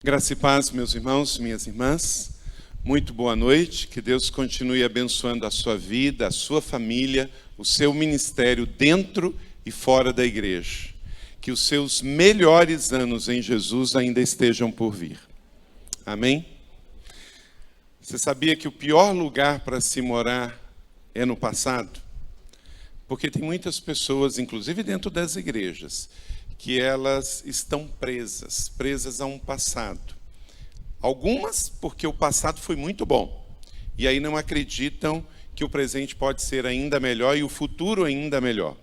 Graça e paz, meus irmãos, minhas irmãs. Muito boa noite. Que Deus continue abençoando a sua vida, a sua família, o seu ministério dentro e fora da igreja. Que os seus melhores anos em Jesus ainda estejam por vir. Amém? Você sabia que o pior lugar para se morar é no passado? Porque tem muitas pessoas, inclusive dentro das igrejas, que elas estão presas a um passado. Algumas porque o passado foi muito bom, e aí não acreditam que o presente pode ser ainda melhor e o futuro ainda melhor.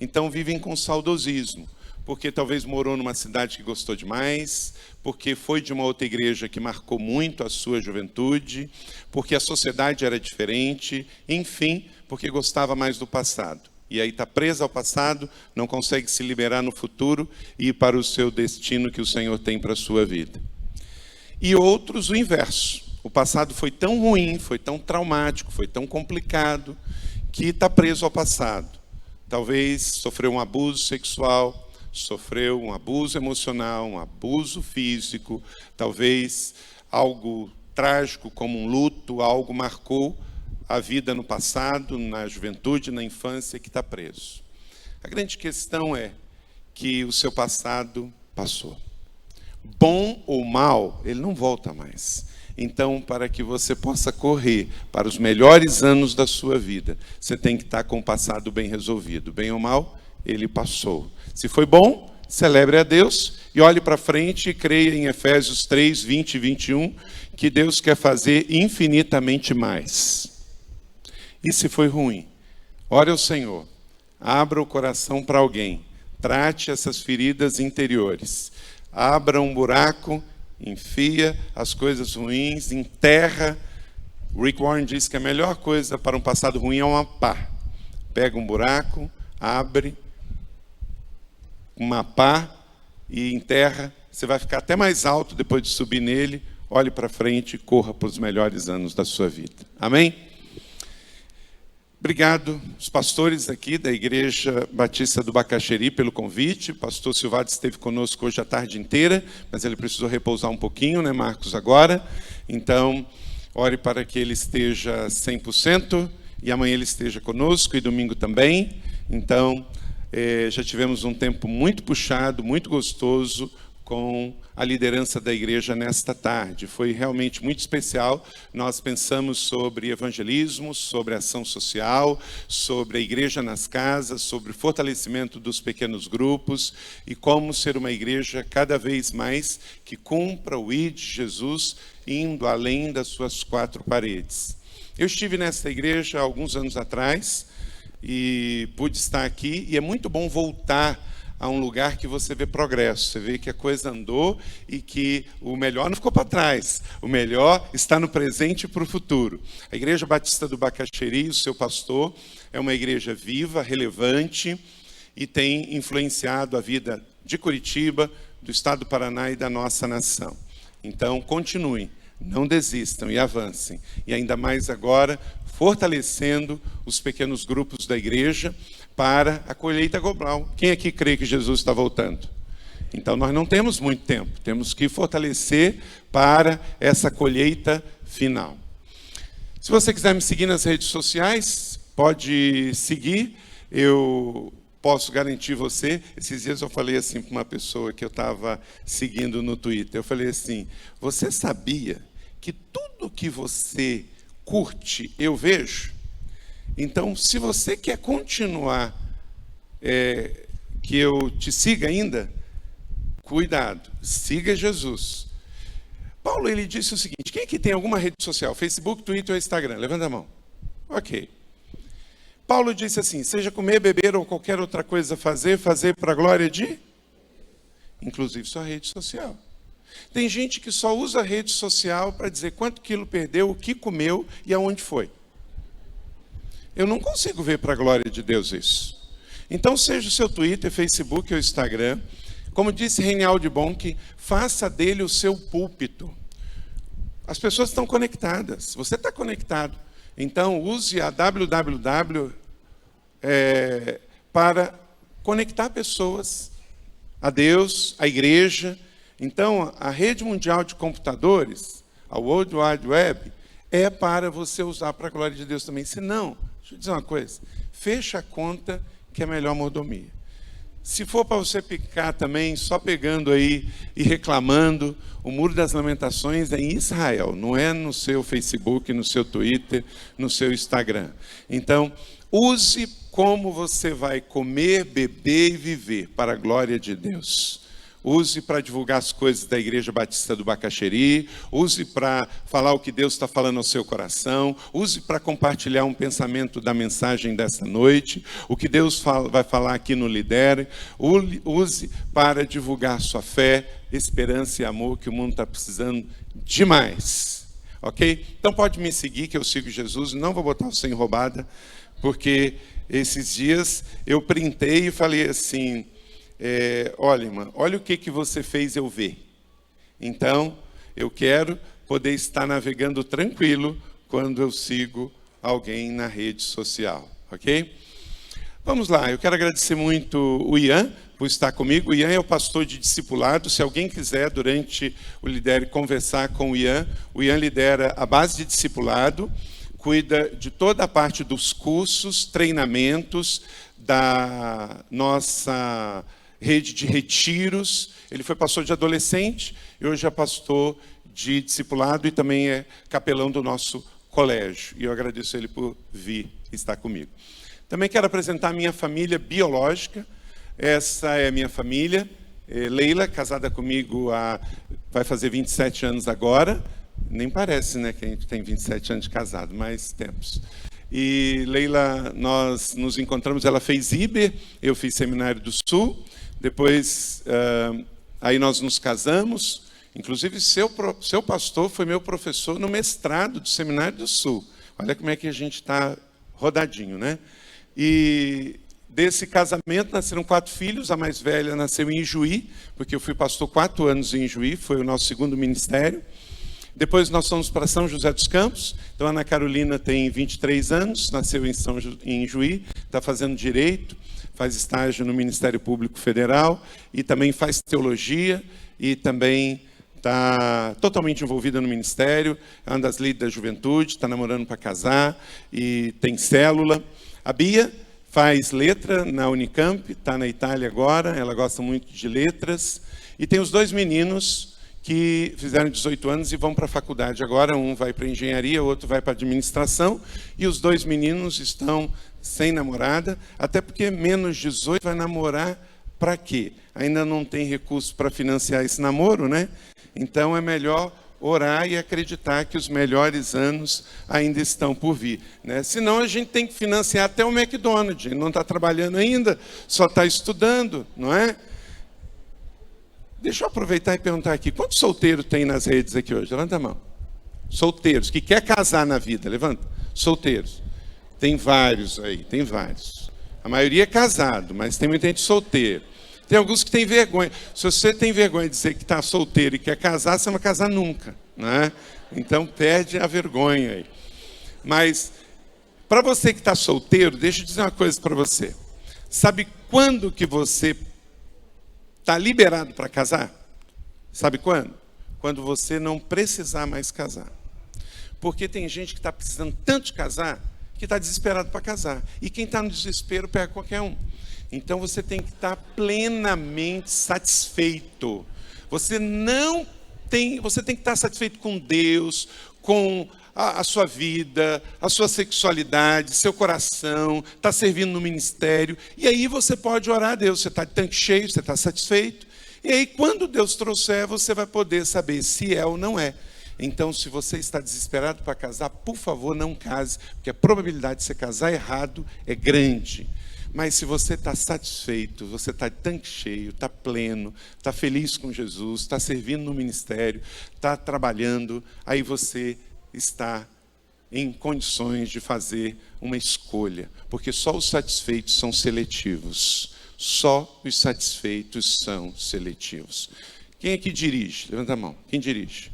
Então vivem com saudosismo, porque talvez morou numa cidade que gostou demais, porque foi de uma outra igreja que marcou muito a sua juventude, porque a sociedade era diferente, enfim, porque gostava mais do passado. E aí está presa ao passado, não consegue se liberar no futuro e ir para o seu destino que o Senhor tem para a sua vida. E outros o inverso. O passado foi tão ruim, foi tão traumático, foi tão complicado, que está preso ao passado. Talvez sofreu um abuso sexual, sofreu um abuso emocional, um abuso físico, talvez algo trágico como um luto, algo marcou a vida no passado, na juventude, na infância, que está preso. A grande questão é que o seu passado passou. Bom ou mal, ele não volta mais. Então, para que você possa correr para os melhores anos da sua vida, você tem que estar com o passado bem resolvido. Bem ou mal, ele passou. Se foi bom, celebre a Deus e olhe para frente e creia em Efésios 3, 20 e 21, que Deus quer fazer infinitamente mais. E se foi ruim, ore ao Senhor, abra o coração para alguém, trate essas feridas interiores, abra um buraco, enfia as coisas ruins, enterra. Rick Warren diz que a melhor coisa para um passado ruim é uma pá. Pega um buraco, abre uma pá e enterra. Você vai ficar até mais alto depois de subir nele. Olhe para frente e corra para os melhores anos da sua vida. Amém? Obrigado, os pastores aqui da Igreja Batista do Bacaxeri, pelo convite. O pastor Silvado esteve conosco hoje a tarde inteira, mas ele precisou repousar um pouquinho, né, Marcos, agora. Então, ore para que ele esteja 100% e amanhã ele esteja conosco e domingo também. Então, já tivemos um tempo muito puxado, muito gostoso, com a liderança da igreja nesta tarde. Foi realmente muito especial. Nós pensamos sobre evangelismo, sobre ação social, sobre a igreja nas casas, sobre o fortalecimento dos pequenos grupos e como ser uma igreja cada vez mais que cumpra o ID de Jesus, indo além das suas quatro paredes. Eu estive nesta igreja há alguns anos atrás e pude estar aqui, e é muito bom voltar a um lugar que você vê progresso, você vê que a coisa andou e que o melhor não ficou para trás, o melhor está no presente e para o futuro. A Igreja Batista do Bacaxeri, o seu pastor, é uma igreja viva, relevante e tem influenciado a vida de Curitiba, do estado do Paraná e da nossa nação. Então, continuem, não desistam e avancem. E ainda mais agora, fortalecendo os pequenos grupos da igreja, para a colheita global. Quem aqui crê que Jesus está voltando? Então, nós não temos muito tempo. Temos que fortalecer para essa colheita final. Se você quiser me seguir nas redes sociais, pode seguir. Eu posso garantir você. Esses dias eu falei assim para uma pessoa que eu estava seguindo no Twitter. Eu falei assim, você sabia que tudo que você curte, eu vejo? Então, se você quer continuar, que eu te siga ainda, cuidado, siga Jesus. Paulo, ele disse o seguinte, quem aqui tem alguma rede social, Facebook, Twitter ou Instagram? Levanta a mão. Ok. Paulo disse assim, seja comer, beber ou qualquer outra coisa fazer para a glória de? Inclusive sua rede social. Tem gente que só usa a rede social para dizer quanto quilo perdeu, o que comeu e aonde foi. Eu não consigo ver para a glória de Deus isso. Então, seja o seu Twitter, Facebook ou Instagram, como disse Reinaldo Bonk, faça dele o seu púlpito. As pessoas estão conectadas, você está conectado. Então, use a www para conectar pessoas a Deus, a igreja, Então, a rede mundial de computadores, a World Wide Web, é para você usar para a glória de Deus também. Se não, deixa eu dizer uma coisa, fecha a conta que é melhor mordomia. Se for para você ficar também só pegando aí e reclamando, o Muro das Lamentações é em Israel, não é no seu Facebook, no seu Twitter, no seu Instagram. Então, use como você vai comer, beber e viver para a glória de Deus. Use para divulgar as coisas da Igreja Batista do Bacaxeri, use para falar o que Deus está falando ao seu coração, use para compartilhar um pensamento da mensagem dessa noite, o que Deus vai falar aqui no Lidere, use para divulgar sua fé, esperança e amor, que o mundo está precisando demais. Ok? Então pode me seguir, que eu sigo Jesus, não vou botar você em roubada, porque esses dias eu printei e falei assim... olha, irmã, olha o que você fez eu ver. Então, eu quero poder estar navegando tranquilo quando eu sigo alguém na rede social, ok? Vamos lá, eu quero agradecer muito o Ian por estar comigo. O Ian é o pastor de discipulado. Se alguém quiser, durante o Lidere, conversar com o Ian lidera a base de discipulado, cuida de toda a parte dos cursos, treinamentos, da nossa... rede de retiros. Ele foi pastor de adolescente e hoje é pastor de discipulado e também é capelão do nosso colégio. E eu agradeço ele por vir estar comigo. Também quero apresentar a minha família biológica. Essa é a minha família. Leila, casada comigo vai fazer 27 anos agora. Nem parece, né, que a gente tem 27 anos de casado, mas temos. E Leila, nós nos encontramos, ela fez IBER, eu fiz Seminário do Sul. Depois, aí nós nos casamos. Inclusive, seu pastor foi meu professor no mestrado do Seminário do Sul. Olha como é que a gente está rodadinho, né? E desse casamento nasceram 4 filhos. A mais velha nasceu em Ijuí, porque eu fui pastor 4 anos em Ijuí, foi o nosso segundo ministério. Depois nós fomos para São José dos Campos. Então, a Ana Carolina tem 23 anos, nasceu em Ijuí, está fazendo direito. Faz estágio no Ministério Público Federal e também faz teologia e também está totalmente envolvida no ministério, é uma das líderes da juventude, está namorando para casar e tem célula. A Bia faz letra na Unicamp, está na Itália agora, ela gosta muito de letras. E tem os 2 meninos que fizeram 18 anos e vão para a faculdade agora, um vai para engenharia, o outro vai para administração, e os 2 meninos estão sem namorada, até porque menos 18 vai namorar para quê? Ainda não tem recurso para financiar esse namoro, né? Então é melhor orar e acreditar que os melhores anos ainda estão por vir, né? Senão a gente tem que financiar até o McDonald's, ele não está trabalhando ainda, só está estudando, não é? Deixa eu aproveitar e perguntar aqui, quantos solteiros tem nas redes aqui hoje? Levanta a mão. Solteiros, que quer casar na vida, levanta. Solteiros. Tem vários aí, tem vários. A maioria é casado, mas tem muita gente solteira. Tem alguns que têm vergonha. Se você tem vergonha de dizer que está solteiro e quer casar, você não vai casar nunca, né? Então, perde a vergonha aí. Mas, para você que está solteiro, deixa eu dizer uma coisa para você. Sabe quando que você está liberado para casar? Sabe quando? Quando você não precisar mais casar. Porque tem gente que está precisando tanto de casar, que está desesperado para casar. E quem está no desespero pega qualquer um. Então você tem que estar plenamente satisfeito. Você tem que estar satisfeito com Deus, com a sua vida, a sua sexualidade, seu coração, está servindo no ministério. E aí você pode orar a Deus, você está de tanque cheio, você está satisfeito. E aí quando Deus trouxer, você vai poder saber se é ou não é. Então, se você está desesperado para casar, por favor, não case, porque a probabilidade de você casar errado é grande. Mas se você está satisfeito, você está de tanque cheio, está pleno, está feliz com Jesus, está servindo no ministério, está trabalhando, aí você está em condições de fazer uma escolha, porque só os satisfeitos são seletivos. Só os satisfeitos são seletivos. Quem aqui dirige? Levanta a mão. Quem dirige?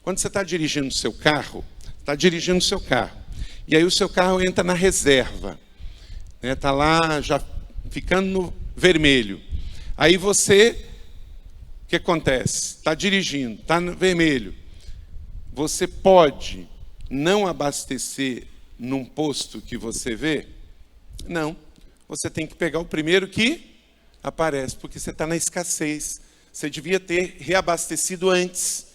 Quando você está dirigindo o seu carro, e aí o seu carro entra na reserva, está lá já ficando no vermelho. Aí você O que acontece? Está dirigindo, está no vermelho. Você pode não abastecer num posto que você vê? Não. Você tem que pegar o primeiro que aparece, porque você está na escassez. Você devia ter reabastecido antes.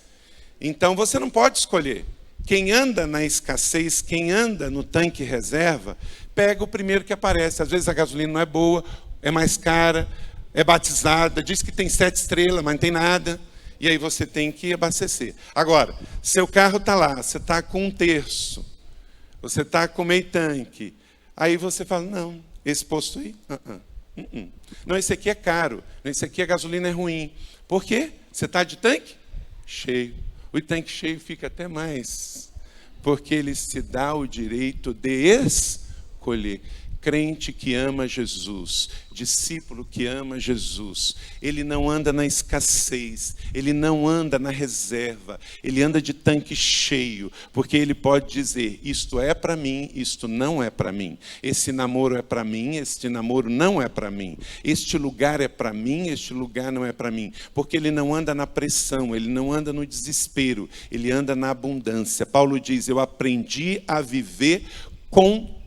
Então você não pode escolher. Quem anda na escassez, quem anda no tanque reserva, pega o primeiro que aparece. Às vezes a gasolina não é boa, é mais cara, é batizada, diz que tem 7 estrelas, mas não tem nada. E aí você tem que abastecer. Agora, seu carro está lá, você está com 1/3, você está com meio tanque. Aí você fala, não, esse posto aí, não, esse aqui é caro, esse aqui a gasolina é ruim. Por quê? Você está de tanque? Cheio. O tanque cheio fica até mais, porque ele se dá o direito de escolher. Crente que ama Jesus, discípulo que ama Jesus, ele não anda na escassez, ele não anda na reserva, ele anda de tanque cheio, porque ele pode dizer, isto é para mim, isto não é para mim, esse namoro é para mim, este namoro não é para mim, este lugar é para mim, este lugar não é para mim, porque ele não anda na pressão, ele não anda no desespero, ele anda na abundância. Paulo diz, eu aprendi a viver contente.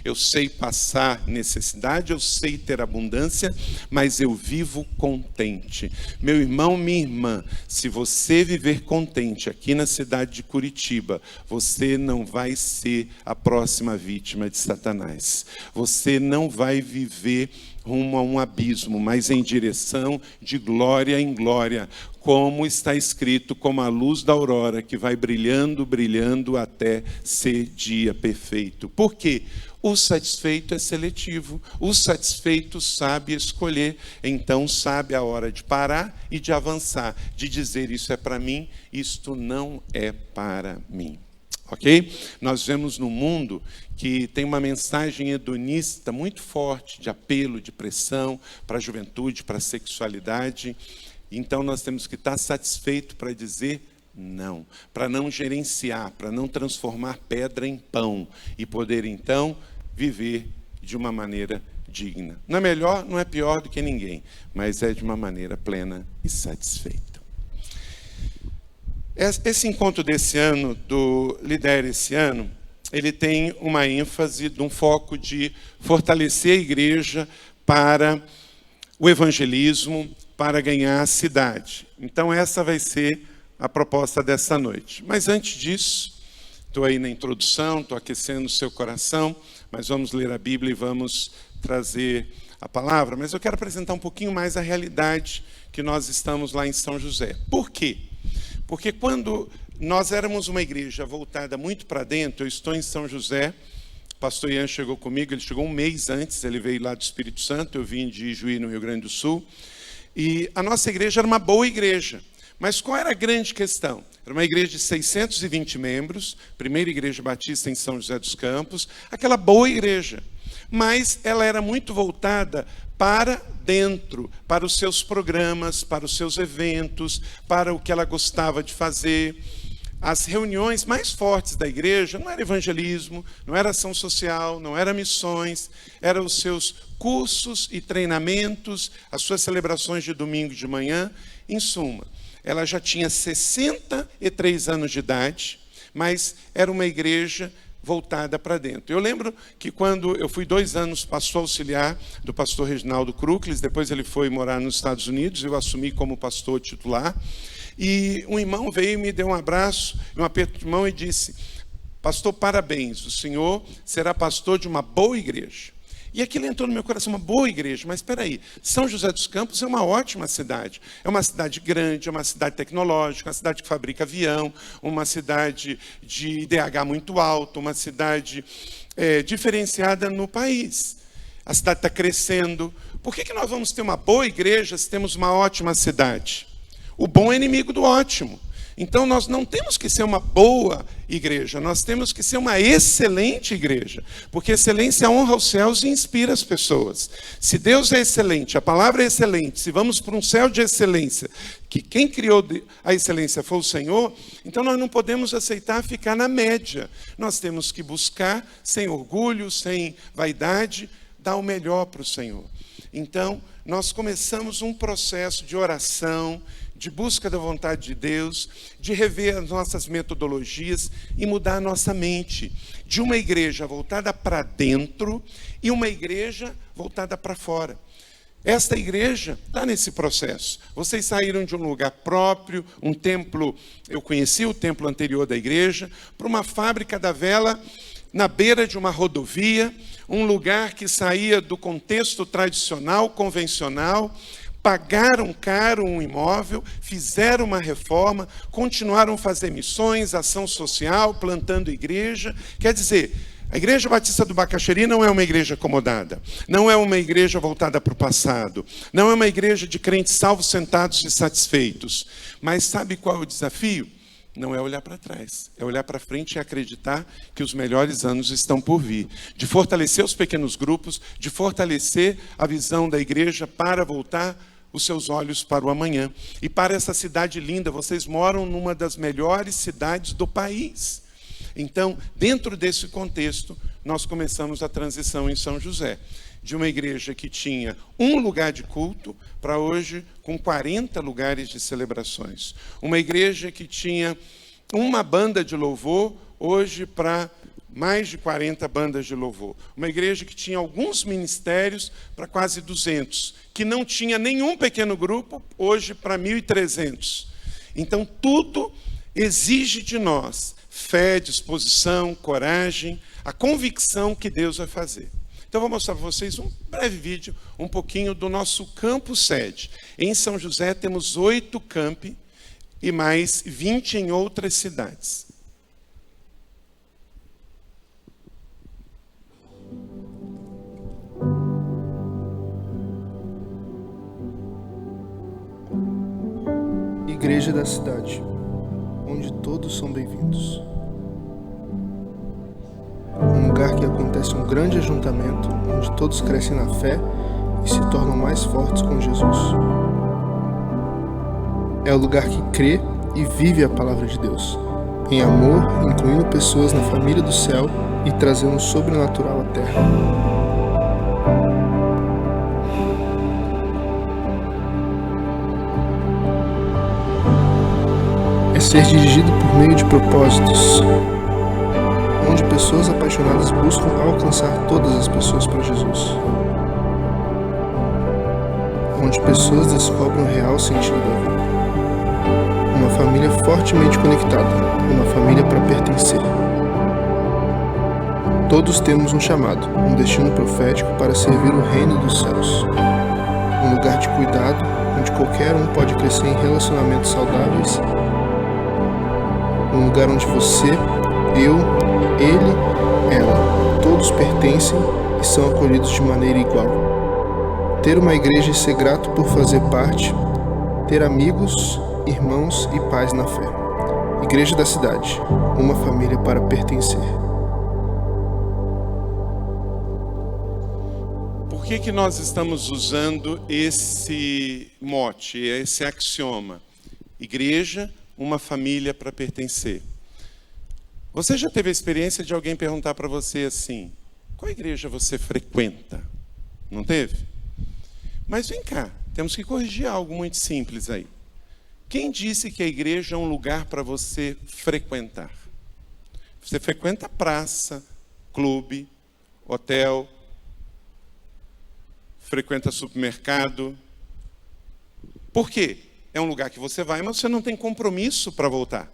Eu sei passar necessidade, eu sei ter abundância, mas eu vivo contente. Meu irmão, minha irmã, se você viver contente aqui na cidade de Curitiba, você não vai ser a próxima vítima de Satanás. Você não vai viver rumo a um abismo, mas em direção de glória em glória, como está escrito, como a luz da aurora, que vai brilhando, brilhando, até ser dia perfeito. Por quê? O satisfeito é seletivo, o satisfeito sabe escolher, então sabe a hora de parar e de avançar, de dizer, isso é para mim, isto não é para mim. Ok? Nós vemos no mundo que tem uma mensagem hedonista muito forte, de apelo, de pressão para a juventude, para a sexualidade. Então nós temos que estar satisfeito para dizer não, para não gerenciar, para não transformar pedra em pão e poder então viver de uma maneira digna. Não é melhor, não é pior do que ninguém, mas é de uma maneira plena e satisfeita. Esse encontro desse ano, do Lidere esse ano, ele tem uma ênfase de um foco de fortalecer a igreja para o evangelismo, para ganhar a cidade. Então essa vai ser a proposta dessa noite. Mas antes disso, estou aí na introdução, estou aquecendo o seu coração, mas vamos ler a Bíblia e vamos trazer a palavra. Mas eu quero apresentar um pouquinho mais a realidade que nós estamos lá em São José. Por quê? Porque quando nós éramos uma igreja voltada muito para dentro, eu estou em São José, o pastor Ian chegou comigo, ele chegou um mês antes, ele veio lá do Espírito Santo, eu vim de Juí, no Rio Grande do Sul, e a nossa igreja era uma boa igreja. Mas qual era a grande questão? Era uma igreja de 620 membros, primeira igreja batista em São José dos Campos, aquela boa igreja. Mas ela era muito voltada para dentro, para os seus programas, para os seus eventos, para o que ela gostava de fazer. As reuniões mais fortes da igreja não era evangelismo, não era ação social, não era missões, eram os seus cursos e treinamentos, as suas celebrações de domingo de manhã. Em suma, ela já tinha 63 anos de idade, mas era uma igreja voltada para dentro. Eu lembro que quando eu fui 2 anos pastor auxiliar do pastor Reginaldo Kruklis, depois ele foi morar nos Estados Unidos, eu assumi como pastor titular, e um irmão veio e me deu um abraço, um aperto de mão e disse, pastor, parabéns, o senhor será pastor de uma boa igreja. E aquilo entrou no meu coração, uma boa igreja, mas espera aí, São José dos Campos é uma ótima cidade. É uma cidade grande, é uma cidade tecnológica, uma cidade que fabrica avião, uma cidade de IDH muito alto, uma cidade diferenciada no país. A cidade está crescendo. Por que nós vamos ter uma boa igreja se temos uma ótima cidade? O bom é inimigo do ótimo. Então, nós não temos que ser uma boa igreja, nós temos que ser uma excelente igreja, porque excelência honra os céus e inspira as pessoas. Se Deus é excelente, a palavra é excelente, se vamos para um céu de excelência, que quem criou a excelência foi o Senhor, então nós não podemos aceitar ficar na média. Nós temos que buscar, sem orgulho, sem vaidade, dar o melhor para o Senhor. Então, nós começamos um processo de oração, de busca da vontade de Deus, de rever as nossas metodologias e mudar a nossa mente. De uma igreja voltada para dentro e uma igreja voltada para fora. Esta igreja está nesse processo. Vocês saíram de um lugar próprio, um templo, eu conheci o templo anterior da igreja, para uma fábrica da vela na beira de uma rodovia, um lugar que saía do contexto tradicional, convencional, pagaram caro um imóvel, fizeram uma reforma, continuaram a fazer missões, ação social, plantando igreja. Quer dizer, a Igreja Batista do Bacaxeri não é uma igreja acomodada, não é uma igreja voltada para o passado, não é uma igreja de crentes salvos, sentados e satisfeitos. Mas sabe qual é o desafio? Não é olhar para trás, é olhar para frente e acreditar que os melhores anos estão por vir. De fortalecer os pequenos grupos, de fortalecer a visão da igreja para voltar os seus olhos para o amanhã. E para essa cidade linda, vocês moram numa das melhores cidades do país. Então, dentro desse contexto, nós começamos a transição em São José. De uma igreja que tinha um lugar de culto, para hoje com 40 lugares de celebrações. Uma igreja que tinha uma banda de louvor, hoje para mais de 40 bandas de louvor. Uma igreja que tinha alguns ministérios, para quase 200. Que não tinha nenhum pequeno grupo, hoje para 1.300. Então, tudo exige de nós fé, disposição, coragem, a convicção que Deus vai fazer. Então, vou mostrar para vocês um breve vídeo, um pouquinho do nosso campo sede. Em São José temos 8 campi e mais 20 em outras cidades. Igreja da cidade, onde todos são bem-vindos. Um lugar que acontece um grande ajuntamento, onde todos crescem na fé e se tornam mais fortes com Jesus. É o lugar que crê e vive a palavra de Deus, em amor, incluindo pessoas na família do céu e trazendo o sobrenatural à terra. É ser dirigido por meio de propósitos, onde pessoas apaixonadas buscam alcançar todas as pessoas para Jesus. Onde pessoas descobrem o real sentido da vida. Uma família fortemente conectada, uma família para pertencer. Todos temos um chamado, um destino profético para servir o reino dos céus. Um lugar de cuidado, onde qualquer um pode crescer em relacionamentos saudáveis. Um lugar onde você, eu, ele, ela, todos pertencem e são acolhidos de maneira igual. Ter uma igreja e ser grato por fazer parte, ter amigos, irmãos e paz na fé. Igreja da cidade, uma família para pertencer. Por que nós estamos usando esse mote, esse axioma? Igreja, uma família para pertencer. Você já teve a experiência de alguém perguntar para você assim, qual igreja você frequenta? Não teve? Mas vem cá, temos que corrigir algo muito simples aí. Quem disse que a igreja é um lugar para você frequentar? Você frequenta praça, clube, hotel, frequenta supermercado. Por quê? É um lugar que você vai, mas você não tem compromisso para voltar.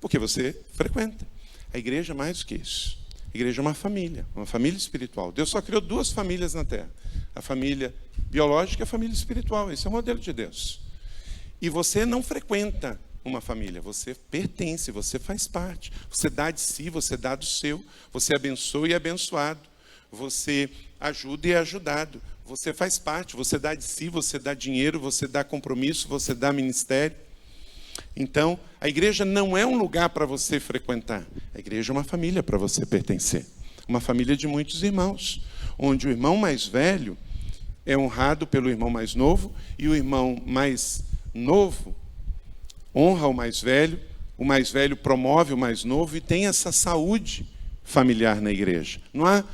Porque você frequenta. A igreja é mais do que isso. A igreja é uma família espiritual. Deus só criou 2 famílias na Terra. A família biológica e a família espiritual. Esse é o modelo de Deus. E você não frequenta uma família, você pertence, você faz parte. Você dá de si, você dá do seu. Você abençoa e é abençoado. Você ajuda e é ajudado. Você faz parte, você dá de si, você dá dinheiro, você dá compromisso, você dá ministério. Então, a igreja não é um lugar para você frequentar. A igreja é uma família para você pertencer. Uma família de muitos irmãos, onde o irmão mais velho é honrado pelo irmão mais novo e o irmão mais novo honra o mais velho promove o mais novo e tem essa saúde familiar na igreja. Não há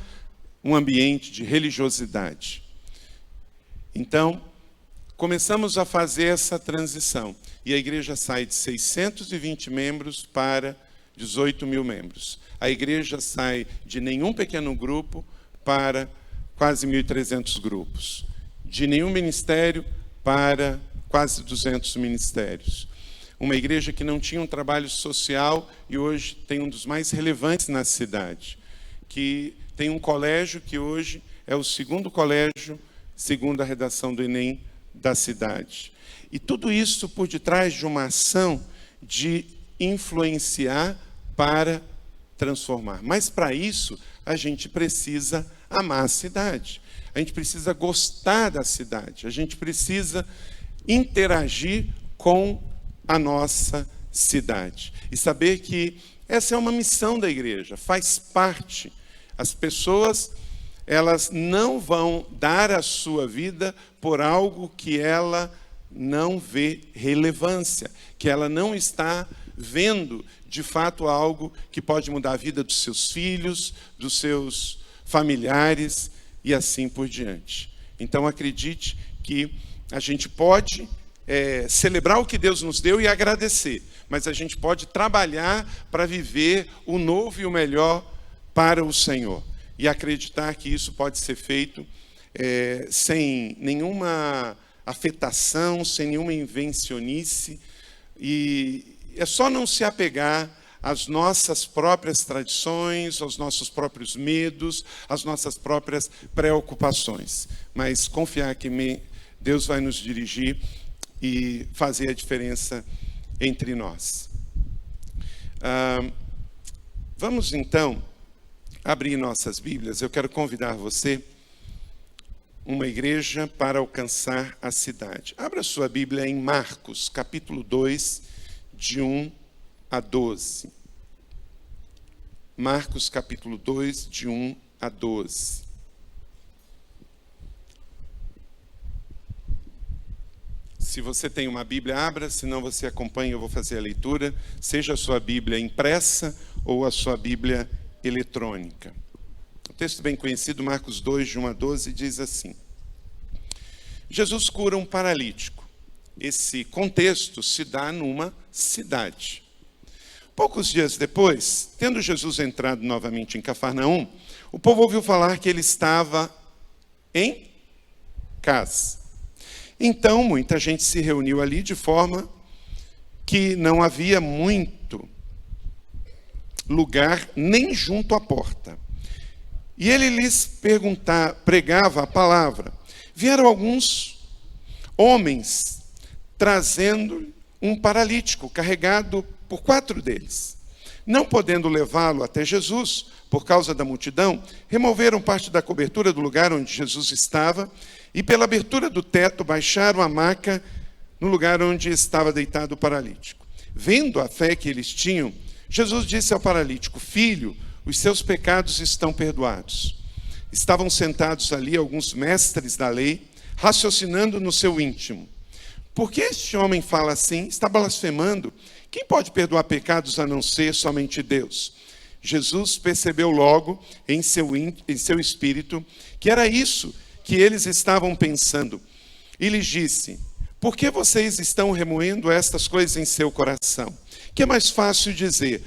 um ambiente de religiosidade. Então, começamos a fazer essa transição. E a igreja sai de 620 membros para 18 mil membros. A igreja sai de nenhum pequeno grupo para quase 1.300 grupos. De nenhum ministério para quase 200 ministérios. Uma igreja que não tinha um trabalho social e hoje tem um dos mais relevantes na cidade. Que tem um colégio que hoje é o segundo colégio, segundo a redação do Enem, da cidade. E tudo isso por detrás de uma ação de influenciar para transformar. Mas para isso, a gente precisa amar a cidade. A gente precisa gostar da cidade. A gente precisa interagir com a nossa cidade. E saber que essa é uma missão da igreja, faz parte. As pessoas, elas não vão dar a sua vida por algo que ela não vê relevância, que ela não está vendo, de fato, algo que pode mudar a vida dos seus filhos, dos seus familiares e assim por diante. Então, acredite que a gente pode celebrar o que Deus nos deu e agradecer, mas a gente pode trabalhar para viver o novo e o melhor para o Senhor. E acreditar que isso pode ser feito sem nenhuma afetação, sem nenhuma invencionice. E é só não se apegar às nossas próprias tradições, aos nossos próprios medos, às nossas próprias preocupações. Mas confiar que Deus vai nos dirigir e fazer a diferença entre nós. Vamos então abrir nossas Bíblias. Eu quero convidar você, uma igreja para alcançar a cidade. Abra sua Bíblia em Marcos, capítulo 2, de 1 a 12. Marcos, capítulo 2, de 1 a 12. Se você tem uma Bíblia, abra, senão você acompanha, eu vou fazer a leitura, seja a sua Bíblia impressa ou a sua Bíblia eletrônica. O texto bem conhecido, Marcos 2, de 1 a 12, diz assim: Jesus cura um paralítico. Esse contexto se dá numa cidade. Poucos dias depois, tendo Jesus entrado novamente em Cafarnaum, o povo ouviu falar que ele estava em casa. Então, muita gente se reuniu ali, de forma que não havia muito lugar nem junto à porta. E ele lhes pregava a palavra. Vieram alguns homens trazendo um paralítico, carregado por 4 deles. Não podendo levá-lo até Jesus, por causa da multidão, removeram parte da cobertura do lugar onde Jesus estava e, pela abertura do teto, baixaram a maca no lugar onde estava deitado o paralítico. Vendo a fé que eles tinham, Jesus disse ao paralítico: Filho, os seus pecados estão perdoados. Estavam sentados ali alguns mestres da lei, raciocinando no seu íntimo: por que este homem fala assim? Está blasfemando? Quem pode perdoar pecados a não ser somente Deus? Jesus percebeu logo em seu espírito que era isso que eles estavam pensando. E lhes disse: por que vocês estão remoendo estas coisas em seu coração? Que é mais fácil dizer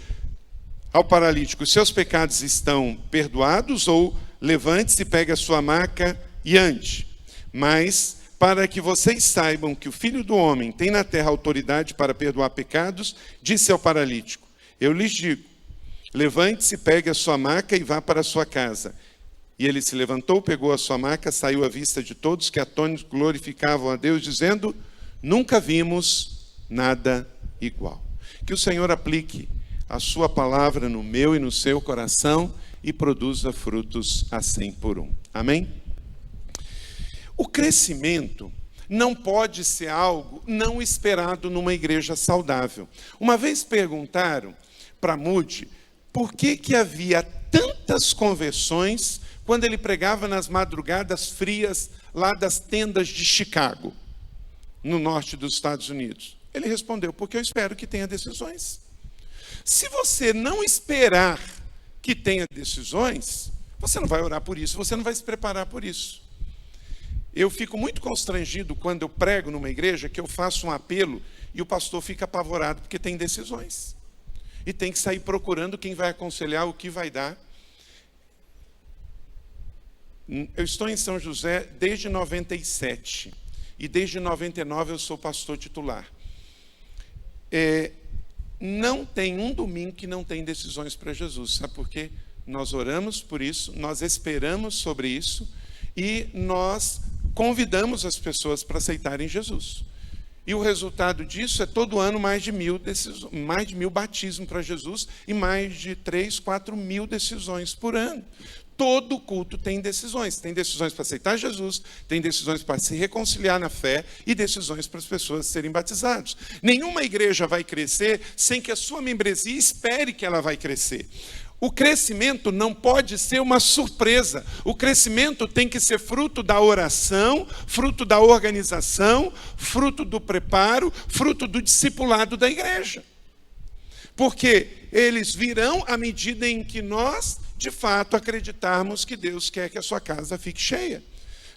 ao paralítico: seus pecados estão perdoados, ou levante-se, pegue a sua maca e ande. Mas, para que vocês saibam que o Filho do Homem tem na terra autoridade para perdoar pecados, disse ao paralítico: eu lhes digo, levante-se, pegue a sua maca e vá para a sua casa. E ele se levantou, pegou a sua maca, saiu à vista de todos, que atônitos glorificavam a Deus, dizendo: nunca vimos nada igual. Que o Senhor aplique a sua palavra no meu e no seu coração e produza frutos a 100 por 1. Amém? O crescimento não pode ser algo não esperado numa igreja saudável. Uma vez perguntaram para Moody por que havia tantas conversões quando ele pregava nas madrugadas frias lá das tendas de Chicago, no norte dos Estados Unidos. Ele respondeu: porque eu espero que tenha decisões. Se você não esperar que tenha decisões, você não vai orar por isso, você não vai se preparar por isso. Eu fico muito constrangido quando eu prego numa igreja que eu faço um apelo e o pastor fica apavorado porque tem decisões. E tem que sair procurando quem vai aconselhar, o que vai dar. Eu estou em São José desde 97. E desde 99 eu sou pastor titular. Não tem um domingo que não tem decisões para Jesus. Sabe por quê? Nós oramos por isso, nós esperamos sobre isso e nós convidamos as pessoas para aceitarem Jesus. E o resultado disso é todo ano mais de 1.000 batismos para Jesus e mais de 3-4 mil decisões por ano. Todo culto tem decisões. Tem decisões para aceitar Jesus, tem decisões para se reconciliar na fé e decisões para as pessoas serem batizadas. Nenhuma igreja vai crescer sem que a sua membresia espere que ela vai crescer. O crescimento não pode ser uma surpresa. O crescimento tem que ser fruto da oração, fruto da organização, fruto do preparo, fruto do discipulado da igreja. Porque eles virão à medida em que nós, de fato, acreditarmos que Deus quer que a sua casa fique cheia.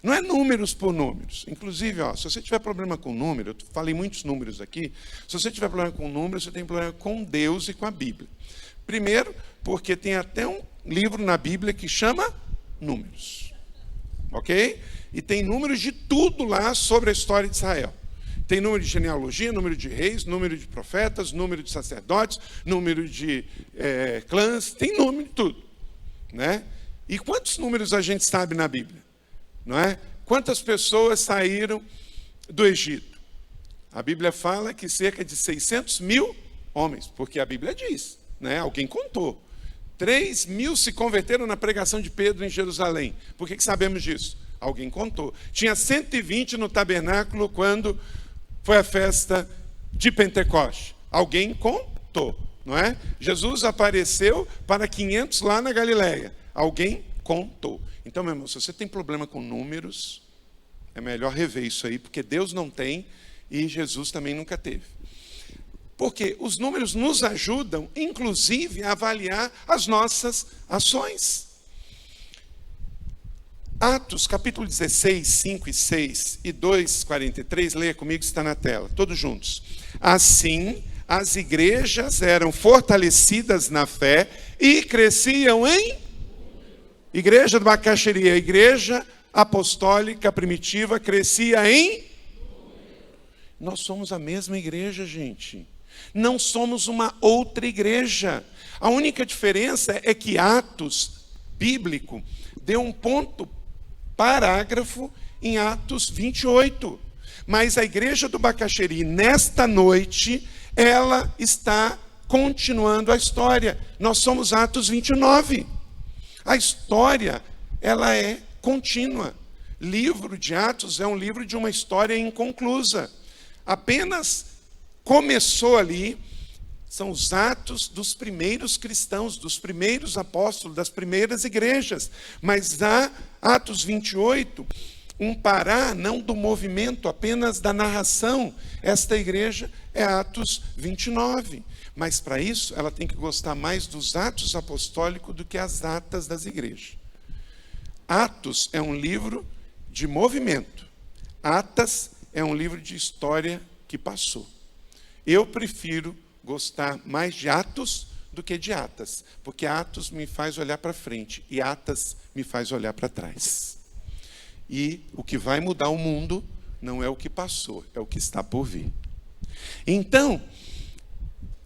Não é números por números. Inclusive, se você tiver problema com número, eu falei muitos números aqui, se você tiver problema com números, você tem problema com Deus e com a Bíblia. Primeiro, porque tem até um livro na Bíblia que chama Números. Ok? E tem números de tudo lá sobre a história de Israel. Tem número de genealogia, número de reis, número de profetas, número de sacerdotes, número de clãs, tem número de tudo. Né? E quantos números a gente sabe na Bíblia? Não é? Quantas pessoas saíram do Egito? A Bíblia fala que cerca de 600 mil homens, porque a Bíblia diz, né? Alguém contou. 3.000 se converteram na pregação de Pedro em Jerusalém. Por que sabemos disso? Alguém contou. Tinha 120 no tabernáculo quando foi a festa de Pentecoste. Alguém contou, não é? Jesus apareceu para 500 lá na Galileia. Alguém contou. Então, meu irmão, se você tem problema com números, é melhor rever isso aí, porque Deus não tem e Jesus também nunca teve. Porque os números nos ajudam, inclusive, a avaliar as nossas ações. Atos, capítulo 16, 5 e 6 e 2, 43, leia comigo, está na tela, todos juntos. Assim, as igrejas eram fortalecidas na fé e cresciam em... Igreja do Bacaxeri, a igreja apostólica primitiva crescia em... Nós somos a mesma igreja, gente. Não somos uma outra igreja. A única diferença é que Atos bíblico deu um ponto parágrafo em Atos 28. Mas a igreja do Bacaxeri, nesta noite, ela está continuando a história. Nós somos Atos 29. A história, ela é contínua. Livro de Atos é um livro de uma história inconclusa. Apenas começou ali, são os atos dos primeiros cristãos, dos primeiros apóstolos, das primeiras igrejas. Mas há Atos 28, um parar não do movimento, apenas da narração. Esta igreja é Atos 29. Mas para isso, ela tem que gostar mais dos atos apostólicos do que as atas das igrejas. Atos é um livro de movimento. Atas é um livro de história que passou. Eu prefiro gostar mais de Atos do que de Atas, porque Atos me faz olhar para frente e Atas me faz olhar para trás. E o que vai mudar o mundo não é o que passou, é o que está por vir. Então,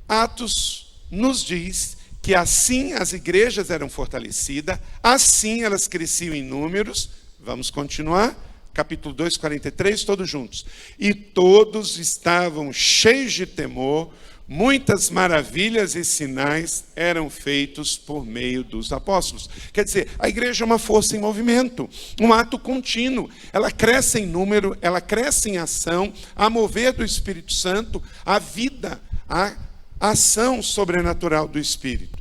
Atos nos diz que assim as igrejas eram fortalecidas, assim elas cresciam em números. Vamos continuar. Capítulo 2, 43, todos juntos. E todos estavam cheios de temor, muitas maravilhas e sinais eram feitos por meio dos apóstolos. Quer dizer, a igreja é uma força em movimento, um ato contínuo. Ela cresce em número, ela cresce em ação, a mover do Espírito Santo, a vida, a ação sobrenatural do Espírito.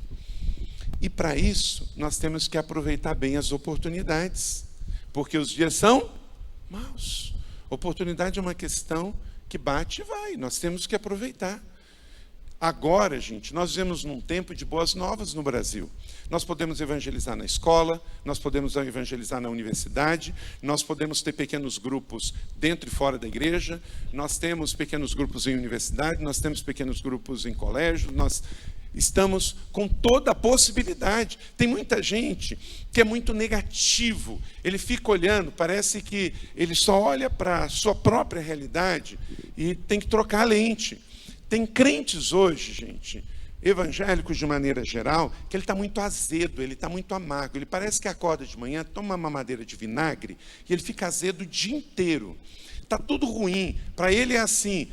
E para isso, nós temos que aproveitar bem as oportunidades, porque os dias são maus. Oportunidade é uma questão que bate e vai. Nós temos que aproveitar. Agora, gente, nós vivemos num tempo de boas novas no Brasil. Nós podemos evangelizar na escola, nós podemos evangelizar na universidade, nós podemos ter pequenos grupos dentro e fora da igreja, nós temos pequenos grupos em universidade, nós temos pequenos grupos em colégio, nós estamos com toda a possibilidade. Tem muita gente que é muito negativo, ele fica olhando, parece que ele só olha para a sua própria realidade e tem que trocar a lente. Tem crentes hoje, gente, evangélicos de maneira geral, que ele está muito azedo, ele está muito amargo. Ele parece que acorda de manhã, toma uma mamadeira de vinagre e ele fica azedo o dia inteiro. Está tudo ruim. Para ele é assim,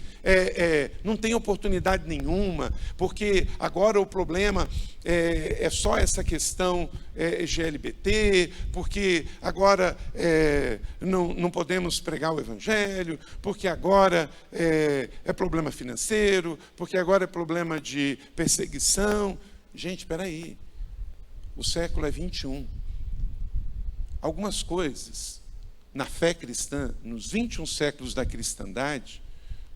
não tem oportunidade nenhuma, porque agora o problema é só essa questão GLBT, porque agora não podemos pregar o evangelho, porque agora é problema financeiro, porque agora é problema de perseguição. Gente, espera aí. O século é 21. Algumas coisas na fé cristã, nos 21 séculos da cristandade,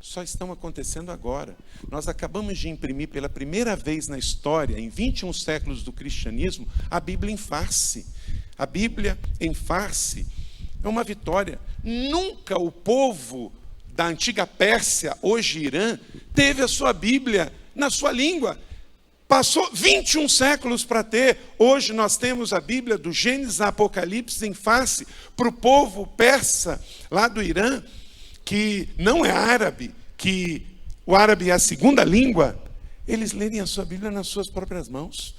só estão acontecendo agora. Nós acabamos de imprimir pela primeira vez na história, em 21 séculos do cristianismo, a Bíblia em farce. A Bíblia em farce é uma vitória. Nunca o povo da antiga Pérsia, hoje Irã, teve a sua Bíblia na sua língua. Passou 21 séculos para ter. Hoje nós temos a Bíblia do Gênesis a Apocalipse em face para o povo persa lá do Irã, que não é árabe, que o árabe é a segunda língua. Eles lerem a sua Bíblia nas suas próprias mãos.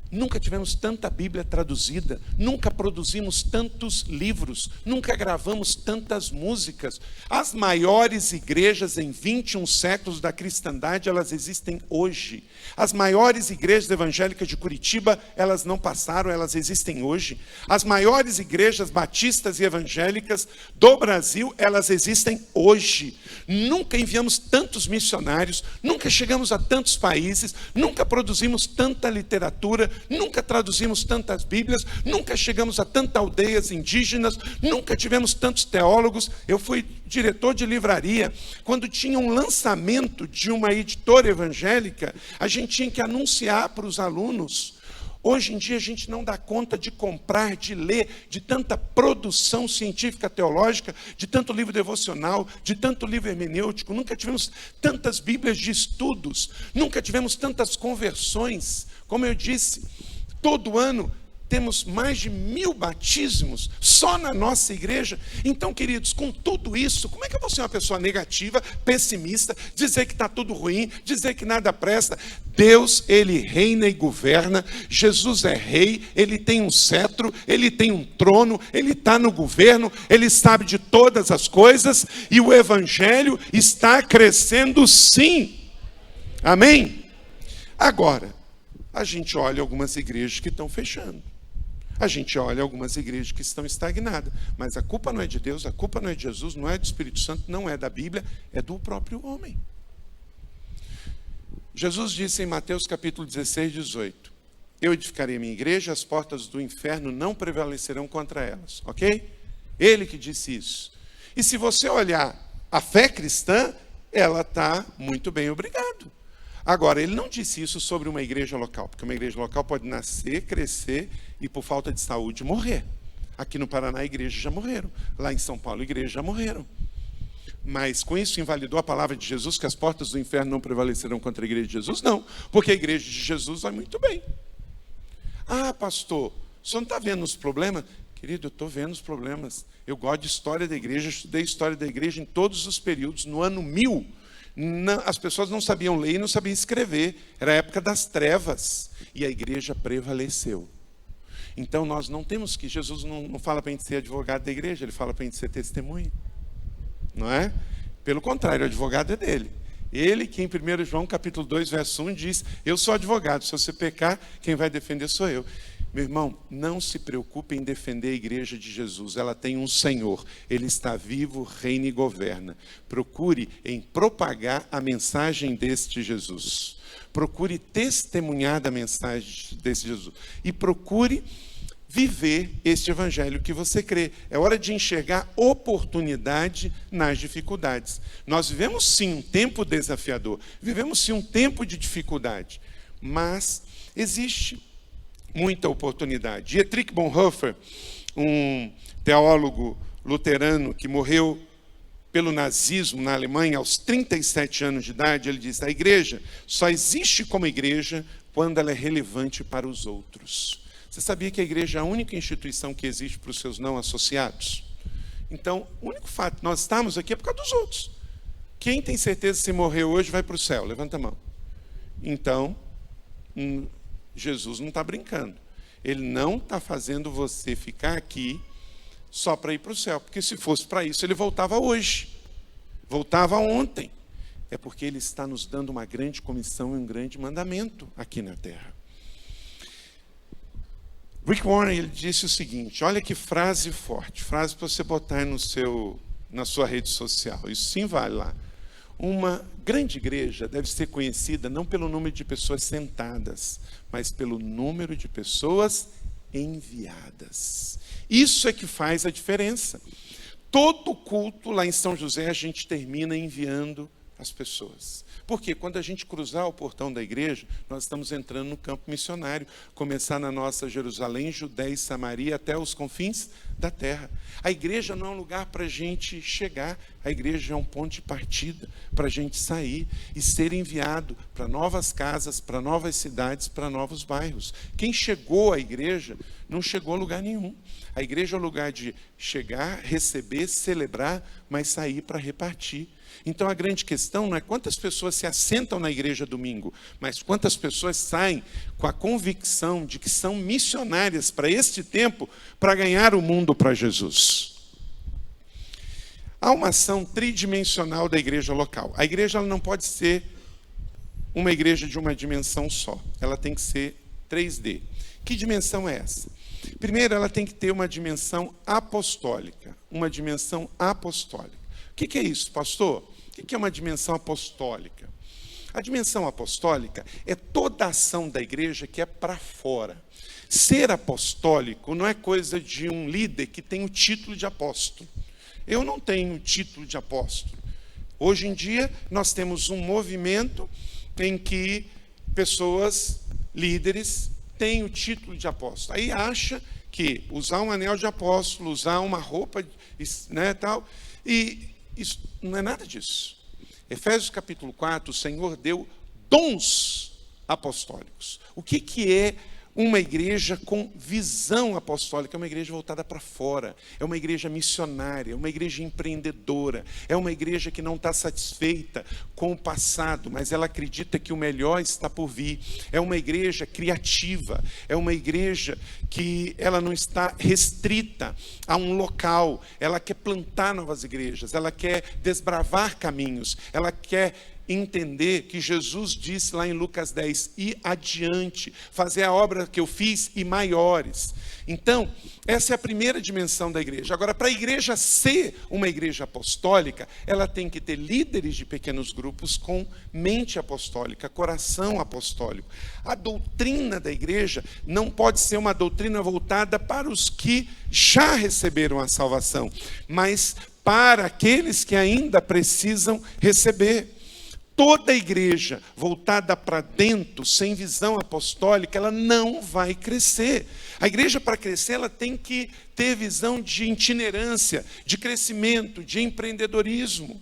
Nunca tivemos tanta Bíblia traduzida, nunca produzimos tantos livros, nunca gravamos tantas músicas. As maiores igrejas em 21 séculos da cristandade, elas existem hoje. As maiores igrejas evangélicas de Curitiba, elas não passaram, elas existem hoje. As maiores igrejas batistas e evangélicas do Brasil, elas existem hoje. Nunca enviamos tantos missionários, nunca chegamos a tantos países, nunca produzimos tanta literatura, nunca traduzimos tantas Bíblias, nunca chegamos a tantas aldeias indígenas, nunca tivemos tantos teólogos. Eu fui diretor de livraria. Quando tinha um lançamento de uma editora evangélica, a gente tinha que anunciar para os alunos. Hoje em dia a gente não dá conta de comprar, de ler, de tanta produção científica teológica, de tanto livro devocional, de tanto livro hermenêutico. Nunca tivemos tantas Bíblias de estudos, nunca tivemos tantas conversões. Como eu disse, todo ano temos mais de 1000 batismos só na nossa igreja. Então, queridos, com tudo isso, como é que eu vou ser uma pessoa negativa, pessimista, dizer que está tudo ruim, dizer que nada presta? Deus, Ele reina e governa. Jesus é rei, Ele tem um cetro, Ele tem um trono, Ele está no governo, Ele sabe de todas as coisas e o Evangelho está crescendo sim. Amém? Agora, a gente olha algumas igrejas que estão fechando. A gente olha algumas igrejas que estão estagnadas. Mas a culpa não é de Deus, a culpa não é de Jesus, não é do Espírito Santo, não é da Bíblia, é do próprio homem. Jesus disse em Mateus capítulo 16, 18: eu edificarei a minha igreja, as portas do inferno não prevalecerão contra elas. Ok? Ele que disse isso. E se você olhar a fé cristã, ela está muito bem, obrigado. Agora, ele não disse isso sobre uma igreja local, porque uma igreja local pode nascer, crescer e, por falta de saúde, morrer. Aqui no Paraná, igrejas já morreram. Lá em São Paulo, igrejas já morreram. Mas com isso invalidou a palavra de Jesus, que as portas do inferno não prevalecerão contra a igreja de Jesus? Não, porque a igreja de Jesus vai muito bem. Ah, pastor, o senhor não está vendo os problemas? Querido, eu estou vendo os problemas. Eu gosto de história da igreja, estudei história da igreja em todos os períodos. No ano 1000, as pessoas não sabiam ler e não sabiam escrever. Era a época das trevas. E a igreja prevaleceu. Então nós não temos que... Jesus não fala para a gente ser advogado da igreja, ele fala para a gente ser testemunha. Não é? Pelo contrário, o advogado é dele. Ele que em 1 João capítulo 2, verso 1 diz: eu sou advogado, se você pecar, quem vai defender sou eu. Meu irmão, não se preocupe em defender a igreja de Jesus. Ela tem um Senhor. Ele está vivo, reina e governa. Procure em propagar a mensagem deste Jesus. Procure testemunhar da mensagem desse Jesus. E procure viver este evangelho que você crê. É hora de enxergar oportunidade nas dificuldades. Nós vivemos sim um tempo desafiador, vivemos sim um tempo de dificuldade, mas existe muita oportunidade. Dietrich Bonhoeffer, um teólogo luterano que morreu pelo nazismo na Alemanha aos 37 anos de idade, ele diz: a igreja só existe como igreja quando ela é relevante para os outros. Você sabia que a igreja é a única instituição que existe para os seus não associados? Então, o único fato de nós estarmos aqui é por causa dos outros. Quem tem certeza que se morrer hoje vai para o céu? Levanta a mão. Então, Jesus não está brincando. Ele não está fazendo você ficar aqui só para ir para o céu. Porque se fosse para isso, ele voltava hoje. Voltava ontem. É porque ele está nos dando uma grande comissão e um grande mandamento aqui na terra. Rick Warren, ele disse o seguinte, olha que frase forte, frase para você botar na sua rede social, isso sim vale lá. Uma grande igreja deve ser conhecida não pelo número de pessoas sentadas, mas pelo número de pessoas enviadas. Isso é que faz a diferença. Todo culto lá em São José a gente termina enviando as pessoas. Porque quando a gente cruzar o portão da igreja, nós estamos entrando no campo missionário, começar na nossa Jerusalém, Judéia e Samaria, até os confins da terra. A igreja não é um lugar para a gente chegar, a igreja é um ponto de partida para a gente sair e ser enviado para novas casas, para novas cidades, para novos bairros. Quem chegou à igreja não chegou a lugar nenhum. A igreja é o lugar de chegar, receber, celebrar, mas sair para repartir. Então a grande questão não é quantas pessoas se assentam na igreja domingo, mas quantas pessoas saem com a convicção de que são missionárias para este tempo, para ganhar o mundo para Jesus. Há uma ação tridimensional da igreja local. A igreja ela não pode ser uma igreja de uma dimensão só. Ela tem que ser 3D. Que dimensão é essa? Primeiro, ela tem que ter uma dimensão apostólica. Uma dimensão apostólica. O que é isso, pastor? O que é uma dimensão apostólica? A dimensão apostólica é toda a ação da igreja que é para fora. Ser apostólico não é coisa de um líder que tem o título de apóstolo. Eu não tenho o título de apóstolo. Hoje em dia, nós temos um movimento em que pessoas, líderes, têm o título de apóstolo. Aí acha que usar um anel de apóstolo, usar uma roupa, né, tal, e isso não é nada disso. Efésios capítulo 4, o Senhor deu dons apostólicos. O que é uma igreja com visão apostólica? É uma igreja voltada para fora, é uma igreja missionária, é uma igreja empreendedora, é uma igreja que não está satisfeita com o passado, mas ela acredita que o melhor está por vir. É uma igreja criativa, é uma igreja que ela não está restrita a um local, ela quer plantar novas igrejas, ela quer desbravar caminhos, ela quer entender que Jesus disse lá em Lucas 10, ir adiante, fazer a obra que eu fiz e maiores. Então, essa é a primeira dimensão da igreja. Agora, para a igreja ser uma igreja apostólica, ela tem que ter líderes de pequenos grupos com mente apostólica, coração apostólico. A doutrina da igreja não pode ser uma doutrina voltada para os que já receberam a salvação, mas para aqueles que ainda precisam receber. Toda igreja voltada para dentro, sem visão apostólica, ela não vai crescer. A igreja, para crescer, ela tem que ter visão de itinerância, de crescimento, de empreendedorismo.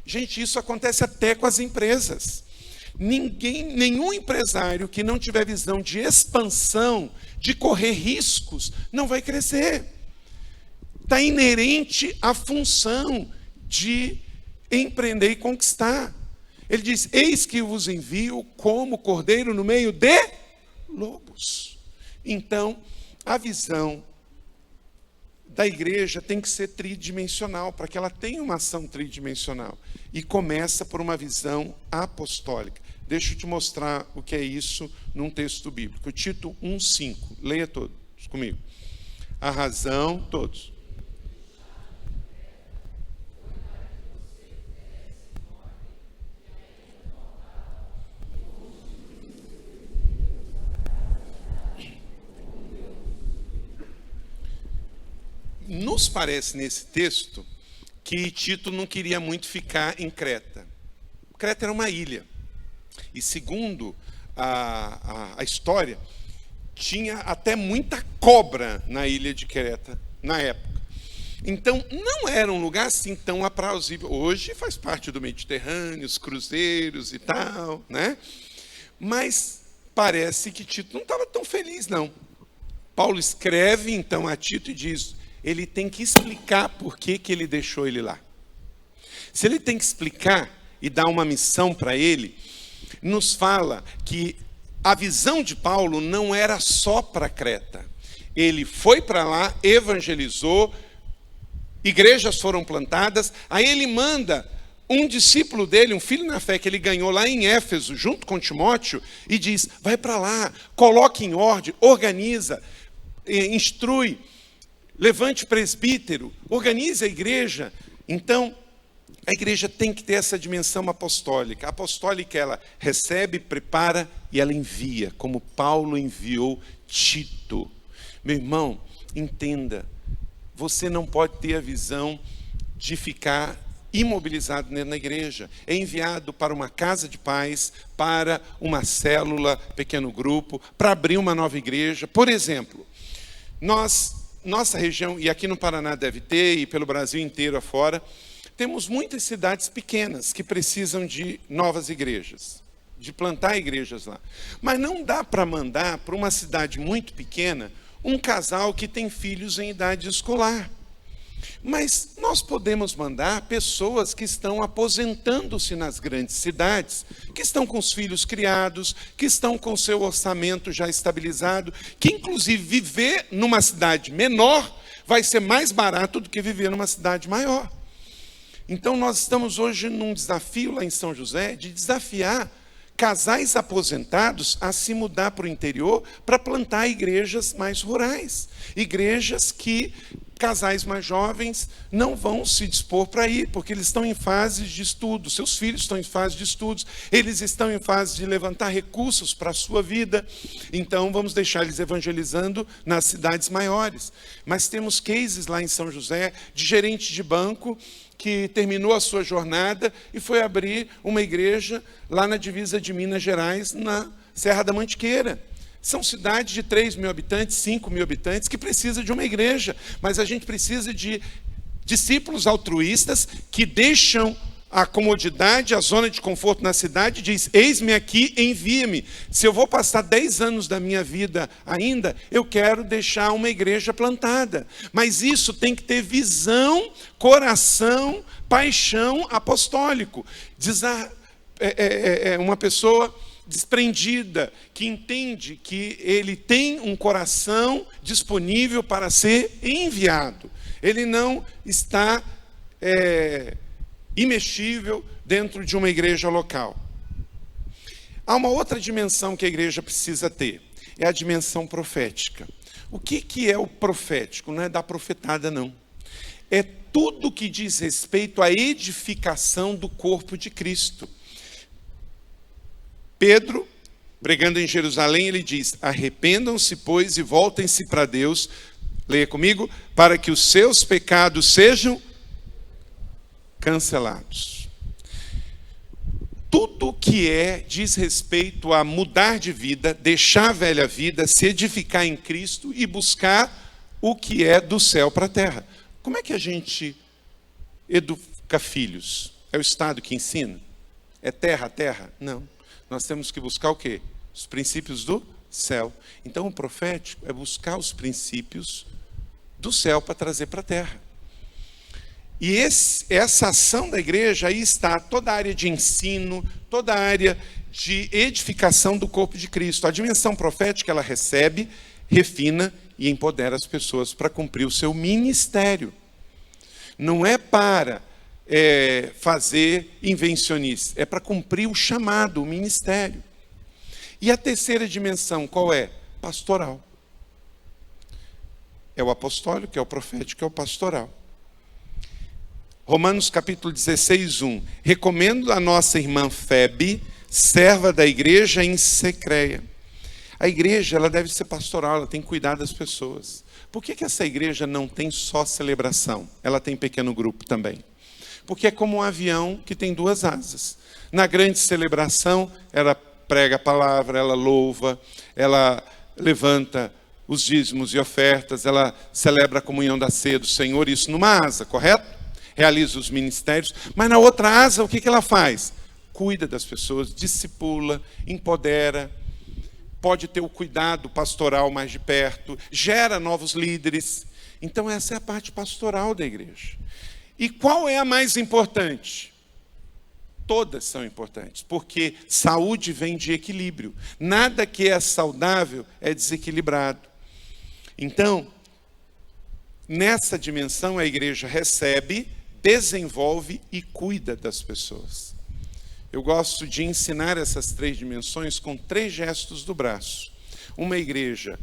Gente, isso acontece até com as empresas. Nenhum empresário que não tiver visão de expansão, de correr riscos, não vai crescer. Está inerente à função de empreender e conquistar. Ele diz, eis que vos envio como cordeiro no meio de lobos. Então, a visão da igreja tem que ser tridimensional, para que ela tenha uma ação tridimensional. E começa por uma visão apostólica. Deixa eu te mostrar o que é isso num texto bíblico. Tito 1,5. Leia todos comigo. A razão, todos. nos parece nesse texto que Tito não queria muito ficar em Creta. Creta era uma ilha. E segundo a história, tinha até muita cobra na ilha de Creta na época. Então, não era um lugar assim tão aprauzível. Hoje faz parte do Mediterrâneo, os cruzeiros e tal, né? Mas parece que Tito não estava tão feliz, não. Paulo escreve, então, a Tito e diz, ele tem que explicar por que ele deixou ele lá. Se ele tem que explicar e dar uma missão para ele, nos fala que a visão de Paulo não era só para Creta. Ele foi para lá, evangelizou, igrejas foram plantadas, aí ele manda um discípulo dele, um filho na fé que ele ganhou lá em Éfeso, junto com Timóteo, e diz, vai para lá, coloque em ordem, organiza, instrui, levante presbítero, organize a igreja. Então, a igreja tem que ter essa dimensão apostólica. A apostólica, ela recebe, prepara e ela envia, como Paulo enviou Tito. Meu irmão, entenda, você não pode ter a visão de ficar imobilizado dentro da igreja. É enviado para uma casa de paz, para uma célula, pequeno grupo, para abrir uma nova igreja. Por exemplo, nossa região, e aqui no Paraná deve ter, e pelo Brasil inteiro afora, temos muitas cidades pequenas que precisam de novas igrejas, de plantar igrejas lá. Mas não dá para mandar para uma cidade muito pequena um casal que tem filhos em idade escolar. Mas nós podemos mandar pessoas que estão aposentando-se nas grandes cidades, que estão com os filhos criados, que estão com o seu orçamento já estabilizado, que inclusive viver numa cidade menor vai ser mais barato do que viver numa cidade maior. Então nós estamos hoje num desafio lá em São José de desafiar casais aposentados a se mudar para o interior para plantar igrejas mais rurais. Igrejas que casais mais jovens não vão se dispor para ir, porque eles estão em fase de estudo, seus filhos estão em fase de estudos, eles estão em fase de levantar recursos para a sua vida, então vamos deixar eles evangelizando nas cidades maiores. Mas temos cases lá em São José de gerente de banco que terminou a sua jornada e foi abrir uma igreja lá na divisa de Minas Gerais, na Serra da Mantiqueira. São cidades de 3 mil habitantes, 5 mil habitantes, que precisam de uma igreja. Mas a gente precisa de discípulos altruístas que deixam a comodidade, a zona de conforto na cidade, diz, eis-me aqui, envia-me. Se eu vou passar 10 anos da minha vida ainda, eu quero deixar uma igreja plantada. Mas isso tem que ter visão, coração, paixão apostólico. Uma pessoa desprendida, que entende que ele tem um coração disponível para ser enviado. Ele não está imexível dentro de uma igreja local. Há uma outra dimensão que a igreja precisa ter, é a dimensão profética. O que é o profético? Não é dar profetada, não. É tudo que diz respeito à edificação do corpo de Cristo. Pedro, pregando em Jerusalém, ele diz, arrependam-se, pois, e voltem-se para Deus, leia comigo, para que os seus pecados sejam cancelados. Tudo que diz respeito a mudar de vida, deixar a velha vida, se edificar em Cristo e buscar o que é do céu para a terra. Como é que a gente educa filhos? É o Estado que ensina? É terra a terra? Não. Nós temos que buscar o quê? Os princípios do céu. Então o profético é buscar os princípios do céu para trazer para a terra. E essa ação da igreja, aí está toda a área de ensino, toda a área de edificação do corpo de Cristo. A dimensão profética, ela recebe, refina e empodera as pessoas para cumprir o seu ministério. Não é para fazer invencionice, é para cumprir o chamado, o ministério. E a terceira dimensão, qual é? Pastoral. É o apostólico, é o profético, é o pastoral. Romanos capítulo 16, 1. Recomendo a nossa irmã Febe, serva da igreja em Secreia. A igreja, ela deve ser pastoral, ela tem que cuidar das pessoas. Por que essa igreja não tem só celebração? Ela tem pequeno grupo também. Porque é como um avião que tem duas asas. Na grande celebração, ela prega a palavra, ela louva, ela levanta os dízimos e ofertas, ela celebra a comunhão da ceia do Senhor, isso numa asa, correto? Realiza os ministérios. Mas na outra asa, o que ela faz? Cuida das pessoas, discipula, empodera, pode ter o cuidado pastoral mais de perto, gera novos líderes. Então essa é a parte pastoral da igreja. E qual é a mais importante? Todas são importantes, porque saúde vem de equilíbrio. Nada que é saudável é desequilibrado. Então, nessa dimensão, a igreja recebe, desenvolve e cuida das pessoas. Eu gosto de ensinar essas três dimensões com 3 gestos do braço. Uma igreja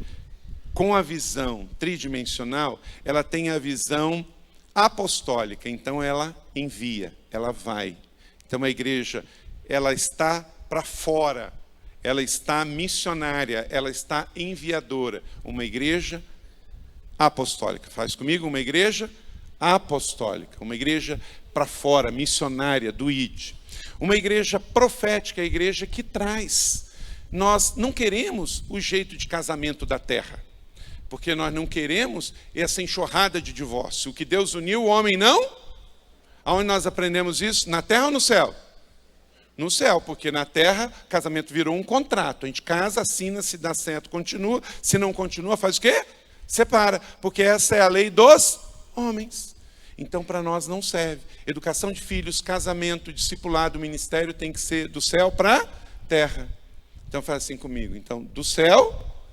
com a visão tridimensional, ela tem a visão apostólica, então ela envia, ela vai. Então a igreja, ela está para fora, ela está missionária, ela está enviadora. Uma igreja apostólica. Faz comigo, uma igreja apostólica, uma igreja para fora, missionária, do ID. Uma igreja profética, a igreja que traz. Nós não queremos o jeito de casamento da terra, porque nós não queremos essa enxurrada de divórcio. O que Deus uniu, o homem não. Aonde nós aprendemos isso? Na terra ou no céu? No céu, porque na terra, casamento virou um contrato. A gente casa, assina, se dá certo, continua. Se não continua, faz o quê? Separa, porque essa é a lei dos homens. Então, para nós não serve. Educação de filhos, casamento, discipulado, ministério tem que ser do céu para a terra. Então, faz assim comigo. Então, do céu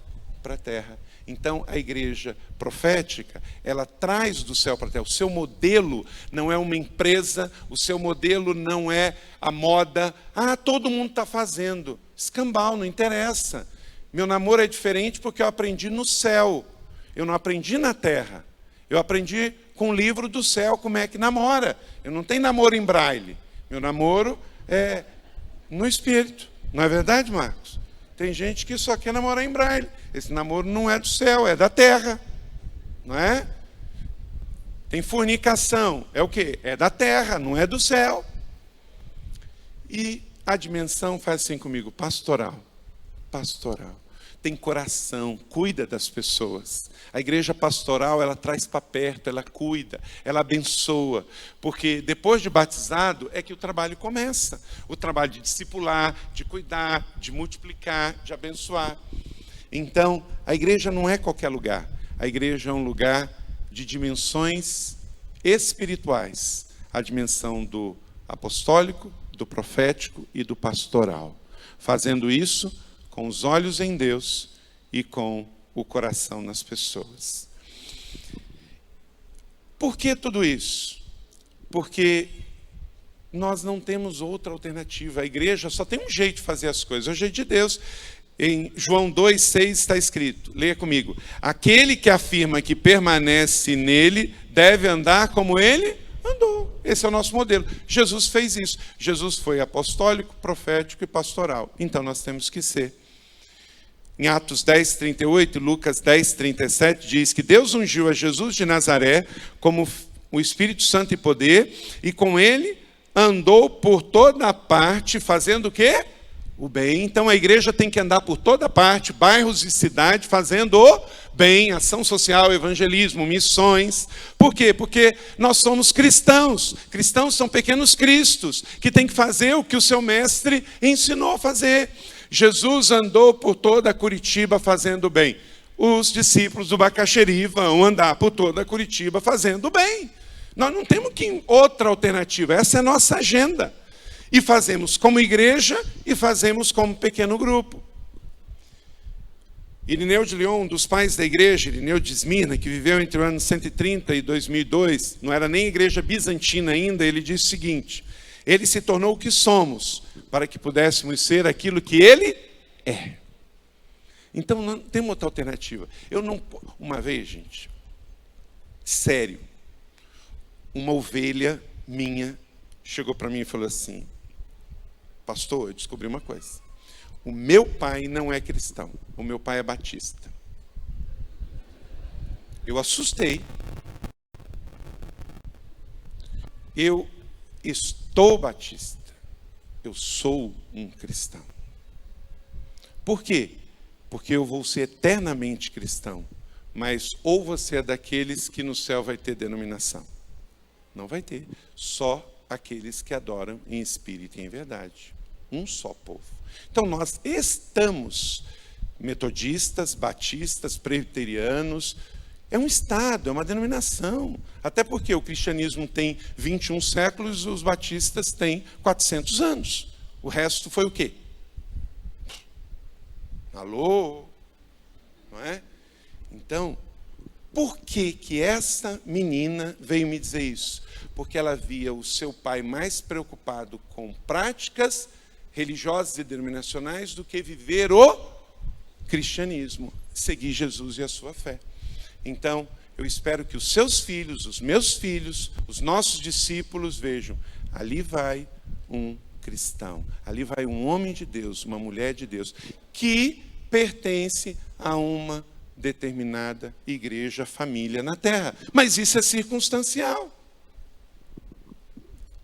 para a terra. Então, a igreja profética, ela traz do céu para a terra. O seu modelo não é uma empresa, o seu modelo não é a moda. Ah, todo mundo está fazendo. Escambau, não interessa. Meu namoro é diferente porque eu aprendi no céu. Eu não aprendi na terra. Eu aprendi com o livro do céu como é que namora. Eu não tenho namoro em braille. Meu namoro é no espírito. Não é verdade, Marcos? Tem gente que só quer namorar em braille. Esse namoro não é do céu, é da terra. Não é? Tem fornicação. É o quê? É da terra, não é do céu. E a dimensão, faz assim comigo, pastoral. Pastoral. Tem coração, cuida das pessoas. A igreja pastoral, ela traz para perto, ela cuida, ela abençoa. Porque depois de batizado é que o trabalho começa. O trabalho de discipular, de cuidar, de multiplicar, de abençoar. Então, a igreja não é qualquer lugar. A igreja é um lugar de dimensões espirituais. A dimensão do apostólico, do profético e do pastoral. Fazendo isso com os olhos em Deus e com o coração nas pessoas. Por que tudo isso? Porque nós não temos outra alternativa. A igreja só tem um jeito de fazer as coisas, é o jeito de Deus. Em João 2,6 está escrito, leia comigo: aquele que afirma que permanece nele deve andar como ele andou. Esse é o nosso modelo. Jesus fez isso. Jesus foi apostólico, profético e pastoral. Então nós temos que ser. Em Atos 10:38 e Lucas 10:37 diz que Deus ungiu a Jesus de Nazaré como o Espírito Santo e poder, e com ele andou por toda a parte, fazendo o quê? O bem. Então a igreja tem que andar por toda parte, bairros e cidade, fazendo o bem, ação social, evangelismo, missões. Por quê? Porque nós somos cristãos. Cristãos são pequenos cristos, que têm que fazer o que o seu mestre ensinou a fazer. Jesus andou por toda Curitiba fazendo o bem. Os discípulos do Bacaxeri vão andar por toda Curitiba fazendo o bem. Nós não temos outra alternativa. Essa é a nossa agenda. E fazemos como igreja e fazemos como pequeno grupo. Irineu de Lyon, um dos pais da igreja, Irineu de Esmirna, que viveu entre o ano 130 e 2002, não era nem igreja bizantina ainda, ele disse o seguinte: ele se tornou o que somos, para que pudéssemos ser aquilo que ele é. Então não tem outra alternativa. Uma vez, gente, sério, uma ovelha minha chegou para mim e falou assim: pastor, eu descobri uma coisa. O meu pai não é cristão, o meu pai é batista. Eu assustei. Eu estou batista. Eu sou um cristão. Por quê? Porque eu vou ser eternamente cristão. Mas ou você é daqueles que no céu vai ter denominação. Não vai ter. Só aqueles que adoram em espírito e em verdade. Um só povo. Então nós estamos metodistas, batistas, presbiterianos. É um estado, é uma denominação. Até porque o cristianismo tem 21 séculos, os batistas têm 400 anos. O resto foi o quê? Alô? Não é? Então, por que que essa menina veio me dizer isso? Porque ela via o seu pai mais preocupado com práticas religiosas e denominacionais do que viver o cristianismo, seguir Jesus e a sua fé. Então, eu espero que os seus filhos, os meus filhos, os nossos discípulos vejam, ali vai um cristão, ali vai um homem de Deus, uma mulher de Deus, que pertence a uma determinada igreja, família na terra. Mas isso é circunstancial.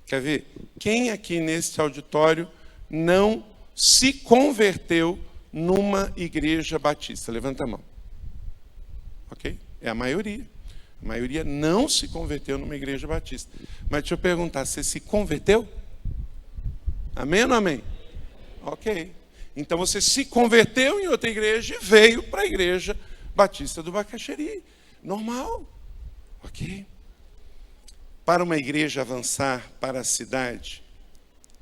Quer ver? Quem aqui neste auditório não se converteu numa igreja batista? Levanta a mão. Ok? É a maioria. A maioria não se converteu numa igreja batista. Mas deixa eu perguntar, você se converteu? Amém ou não amém? Ok. Então você se converteu em outra igreja e veio para a igreja batista do Bacaxeri. Normal. Ok? Para uma igreja avançar para a cidade,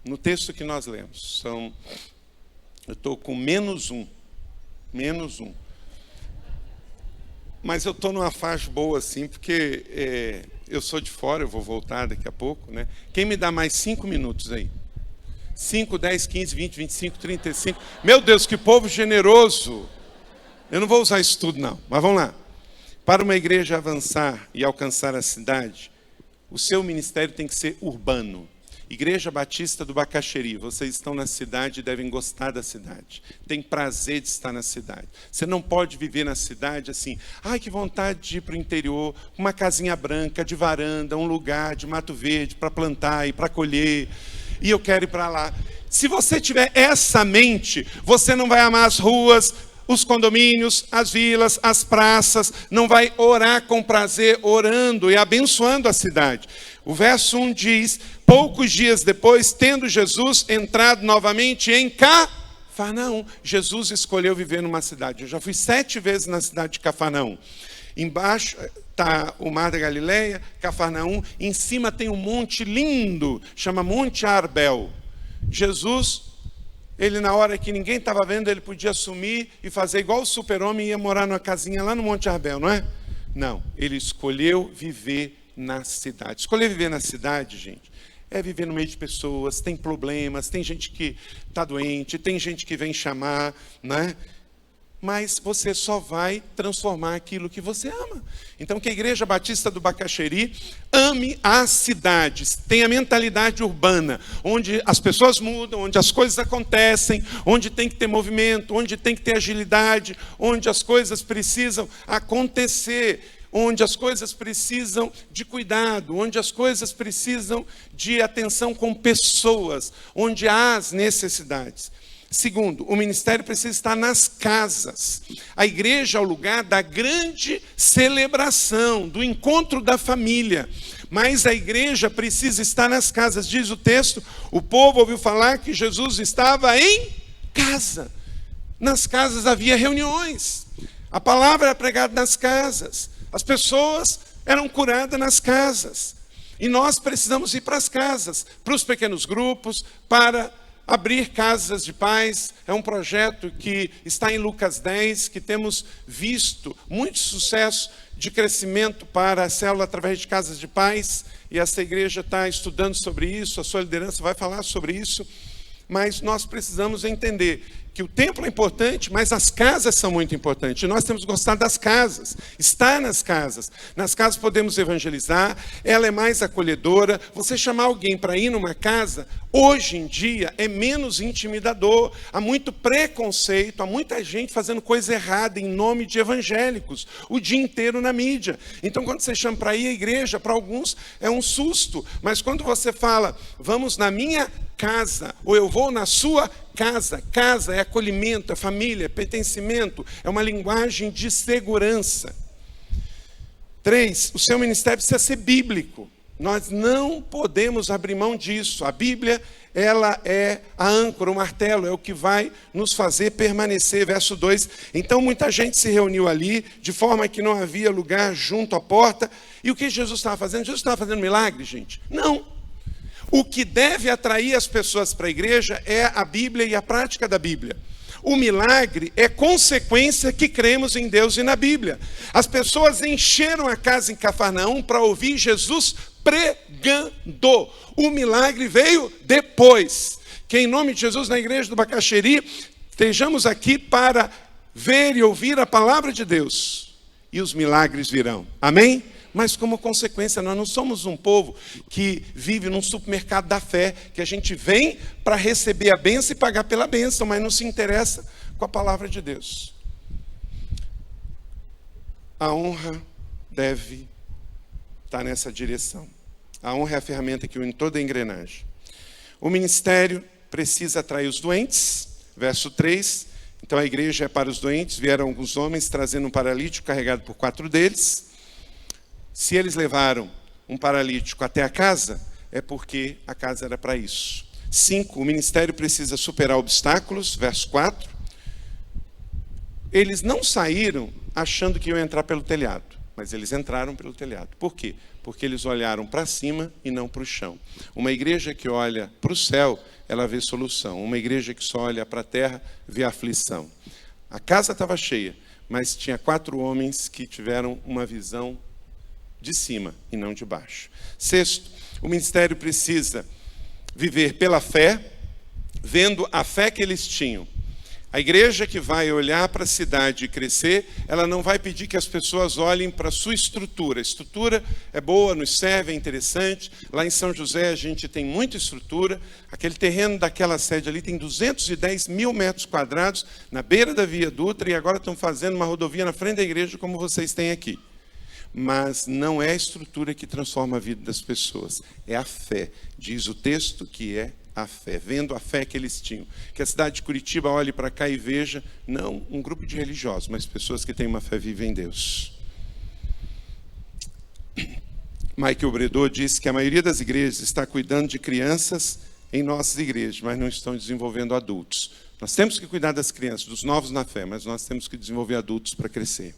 no texto que nós lemos, eu estou com menos um. Mas eu estou numa faixa boa assim, porque eu sou de fora, eu vou voltar daqui a pouco, né? Quem me dá mais 5 minutos aí? 5, 10, 15, 20, 25, 35. Meu Deus, que povo generoso! Eu não vou usar isso tudo não, mas vamos lá. Para uma igreja avançar e alcançar a cidade, o seu ministério tem que ser urbano. Igreja Batista do Bacaxeri, vocês estão na cidade e devem gostar da cidade. Tem prazer de estar na cidade. Você não pode viver na cidade assim, ai que vontade de ir para o interior, uma casinha branca, de varanda, um lugar de mato verde para plantar e para colher, e eu quero ir para lá. Se você tiver essa mente, você não vai amar as ruas, os condomínios, as vilas, as praças, não vai orar com prazer, orando e abençoando a cidade. O verso 1 diz, poucos dias depois, tendo Jesus entrado novamente em Cafarnaum, Jesus escolheu viver numa cidade. Eu já fui 7 vezes na cidade de Cafarnaum. Embaixo está o Mar da Galileia, Cafarnaum, em cima tem um monte lindo, chama Monte Arbel. Jesus, ele na hora que ninguém estava vendo, ele podia sumir e fazer igual o super-homem e ia morar numa casinha lá no Monte Arbel, não é? Não, ele escolheu viver na cidade. Escolher viver na cidade, gente, é viver no meio de pessoas, tem problemas, tem gente que está doente, tem gente que vem chamar, né? Mas você só vai transformar aquilo que você ama. Então, que a Igreja Batista do Bacaxeri ame as cidades, tenha mentalidade urbana, onde as pessoas mudam, onde as coisas acontecem, onde tem que ter movimento, onde tem que ter agilidade, onde as coisas precisam acontecer, onde as coisas precisam de cuidado, onde as coisas precisam de atenção com pessoas, onde há as necessidades. Segundo, o ministério precisa estar nas casas. A igreja é o lugar da grande celebração, do encontro da família. Mas a igreja precisa estar nas casas. Diz o texto, o povo ouviu falar que Jesus estava em casa. Nas casas havia reuniões. A palavra era pregada nas casas. As pessoas eram curadas nas casas. E nós precisamos ir para as casas, para os pequenos grupos, para abrir casas de paz. É um projeto que está em Lucas 10, que temos visto muito sucesso de crescimento para a célula através de casas de paz. E essa igreja está estudando sobre isso, a sua liderança vai falar sobre isso. mas nós precisamos entender que o templo é importante, mas as casas são muito importantes. E nós temos que gostar das casas, estar nas casas. Nas casas podemos evangelizar, ela é mais acolhedora. Você chamar alguém para ir numa casa, hoje em dia, é menos intimidador. Há muito preconceito, há muita gente fazendo coisa errada em nome de evangélicos, o dia inteiro na mídia. Então, quando você chama para ir à igreja, para alguns é um susto. Mas quando você fala, vamos na minha casa, ou eu vou na sua casa. Casa é acolhimento, é família, é pertencimento, é uma linguagem de segurança. 3, o seu ministério precisa ser bíblico. Nós não podemos abrir mão disso. A Bíblia, ela é a âncora, o martelo, é o que vai nos fazer permanecer. Verso 2, então muita gente se reuniu ali, de forma que não havia lugar junto à porta. E o que Jesus estava fazendo? Jesus estava fazendo milagre, gente? Não. O que deve atrair as pessoas para a igreja é a Bíblia e a prática da Bíblia. O milagre é consequência que cremos em Deus e na Bíblia. As pessoas encheram a casa em Cafarnaum para ouvir Jesus pregando. O milagre veio depois. Que em nome de Jesus, na igreja do Bacaxeri, estejamos aqui para ver e ouvir a palavra de Deus. E os milagres virão. Amém? Mas como consequência, nós não somos um povo que vive num supermercado da fé, que a gente vem para receber a bênção e pagar pela bênção, mas não se interessa com a palavra de Deus. A honra deve estar nessa direção. A honra é a ferramenta que une toda a engrenagem. O ministério precisa atrair os doentes. Verso 3, então a igreja é para os doentes. Vieram alguns homens trazendo um paralítico carregado por 4 deles. Se eles levaram um paralítico até a casa, é porque a casa era para isso. 5, o ministério precisa superar obstáculos. Verso 4. Eles não saíram achando que iam entrar pelo telhado, mas eles entraram pelo telhado. Por quê? Porque eles olharam para cima e não para o chão. Uma igreja que olha para o céu, ela vê solução. Uma igreja que só olha para a terra, vê aflição. A casa estava cheia, mas tinha 4 homens que tiveram uma visão de cima e não de baixo. 6, o ministério precisa viver pela fé, vendo a fé que eles tinham. A igreja que vai olhar para a cidade e crescer, ela não vai pedir que as pessoas olhem para a sua estrutura. A estrutura é boa, nos serve, é interessante. Lá em São José a gente tem muita estrutura. Aquele terreno daquela sede ali tem 210 mil metros quadrados na beira da Via Dutra e agora estão fazendo uma rodovia na frente da igreja como vocês têm aqui. Mas não é a estrutura que transforma a vida das pessoas, é a fé. Diz o texto que é a fé, vendo a fé que eles tinham. Que a cidade de Curitiba olhe para cá e veja, não um grupo de religiosos, mas pessoas que têm uma fé viva em Deus. Michael Bredor disse que a maioria das igrejas está cuidando de crianças em nossas igrejas, mas não estão desenvolvendo adultos. Nós temos que cuidar das crianças, dos novos na fé, mas nós temos que desenvolver adultos para crescer.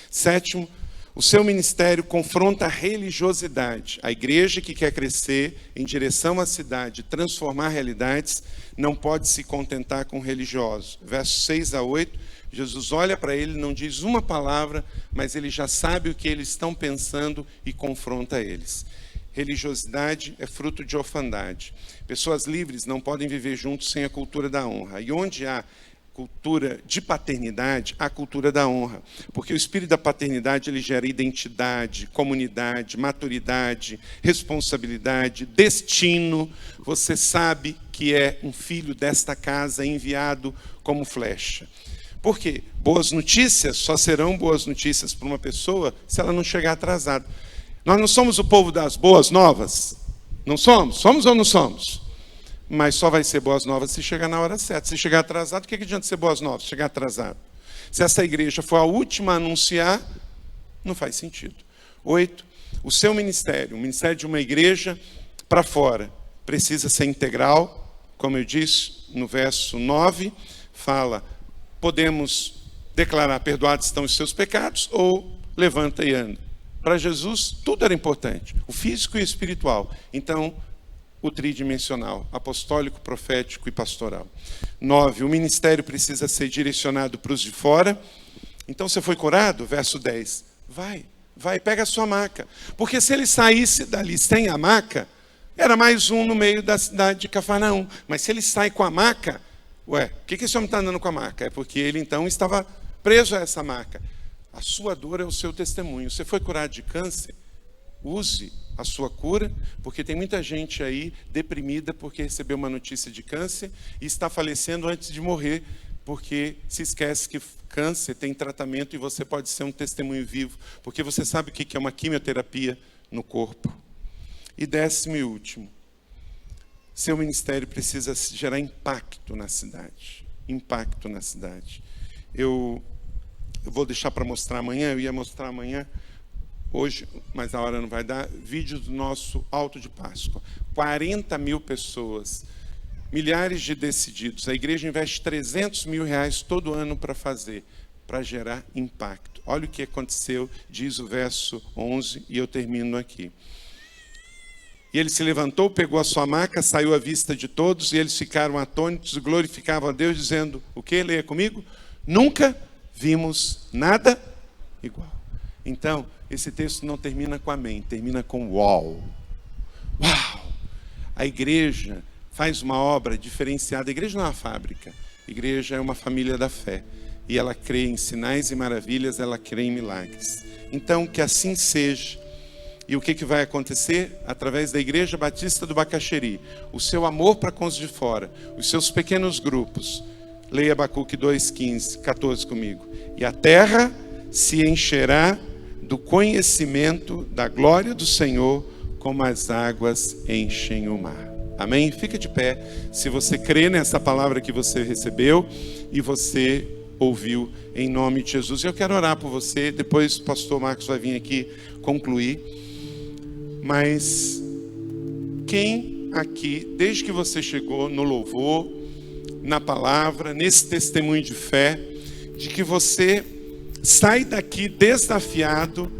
7, o seu ministério confronta a religiosidade. A igreja que quer crescer em direção à cidade, transformar realidades, não pode se contentar com religiosos. Versos 6 a 8, Jesus olha para ele, não diz uma palavra, mas ele já sabe o que eles estão pensando e confronta eles. Religiosidade é fruto de orfandade. Pessoas livres não podem viver juntos sem a cultura da honra. E onde há cultura de paternidade, a cultura da honra. Porque o espírito da paternidade, ele gera identidade, comunidade, maturidade, responsabilidade, destino. Você sabe que é um filho desta casa enviado como flecha. Por quê? Boas notícias só serão boas notícias para uma pessoa se ela não chegar atrasada. Nós não somos o povo das boas novas? Não somos? Somos ou não somos? Mas só vai ser boas novas se chegar na hora certa. Se chegar atrasado, o que adianta ser boas novas? Chegar atrasado. Se essa igreja for a última a anunciar, não faz sentido. 8, o seu ministério, o ministério de uma igreja para fora, precisa ser integral. Como eu disse no verso 9, fala, podemos declarar, perdoados estão os seus pecados, ou levanta e anda. Para Jesus, tudo era importante, o físico e o espiritual. Então, o tridimensional, apostólico, profético e pastoral. 9, o ministério precisa ser direcionado para os de fora. Então, você foi curado? Verso 10. Vai, pega a sua maca. Porque se ele saísse dali sem a maca, Era mais um no meio da cidade de Cafarnaum. Mas se ele sai com a maca, o que esse homem está andando com a maca? É porque ele então estava preso a essa maca. A sua dor é o seu testemunho. Você foi curado de câncer? Use a sua cura, porque tem muita gente aí deprimida porque recebeu uma notícia de câncer e está falecendo antes de morrer, porque se esquece que câncer tem tratamento e você pode ser um testemunho vivo, porque você sabe o que é uma quimioterapia no corpo. E 10º e último, seu ministério precisa gerar impacto na cidade. Impacto na cidade. Eu vou deixar para mostrar amanhã, eu ia mostrar amanhã, hoje, mas a hora não vai dar, vídeo do nosso Alto de Páscoa. 40 mil pessoas, milhares de decididos. A igreja investe 300 mil reais todo ano para fazer, para gerar impacto. Olha o que aconteceu, diz o verso 11, e eu termino aqui. E ele se levantou, pegou a sua maca, saiu à vista de todos, e eles ficaram atônitos e glorificavam a Deus, dizendo, o quê? Leia comigo. Nunca vimos nada igual. Então, esse texto não termina com amém, termina com uau. Uau! A igreja faz uma obra diferenciada. A igreja não é uma fábrica. A igreja é uma família da fé. E ela crê em sinais e maravilhas, ela crê em milagres. Então, que assim seja. E o que vai acontecer? Através da Igreja Batista do Bacaxeri, o seu amor para com os de fora, os seus pequenos grupos. Leia Abacuque 2:15, 14 comigo. E a terra se encherá do conhecimento da glória do Senhor, como as águas enchem o mar. Amém? Fica de pé, se você crê nessa palavra que você recebeu e você ouviu em nome de Jesus. Eu quero orar por você, depois o pastor Marcos vai vir aqui concluir. Mas quem aqui, desde que você chegou no louvor, na palavra, nesse testemunho de fé, de que você sai daqui desafiado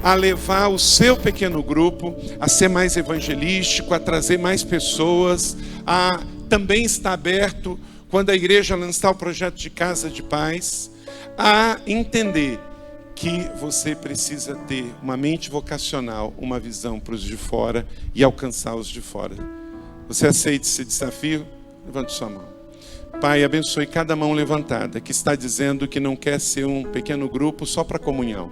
a levar o seu pequeno grupo, a ser mais evangelístico, a trazer mais pessoas, a também estar aberto, quando a igreja lançar o projeto de Casa de Paz, a entender que você precisa ter uma mente vocacional, uma visão para os de fora e alcançar os de fora. Você aceita esse desafio? Levante sua mão. Pai, abençoe cada mão levantada que está dizendo que não quer ser um pequeno grupo só para comunhão.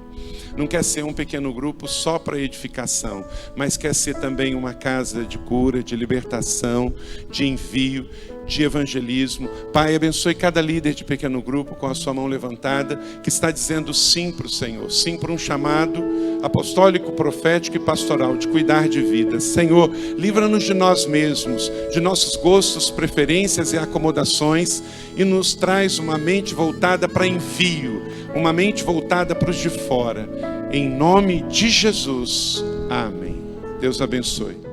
Não quer ser um pequeno grupo só para edificação, mas quer ser também uma casa de cura, de libertação, de envio, de evangelismo. Pai, abençoe cada líder de pequeno grupo com a sua mão levantada, que está dizendo sim para o Senhor, sim para um chamado apostólico, profético e pastoral, de cuidar de vidas. Senhor, livra-nos de nós mesmos, de nossos gostos, preferências e acomodações, e nos traz uma mente voltada para envio, uma mente voltada para os de fora. Em nome de Jesus. Amém. Deus abençoe.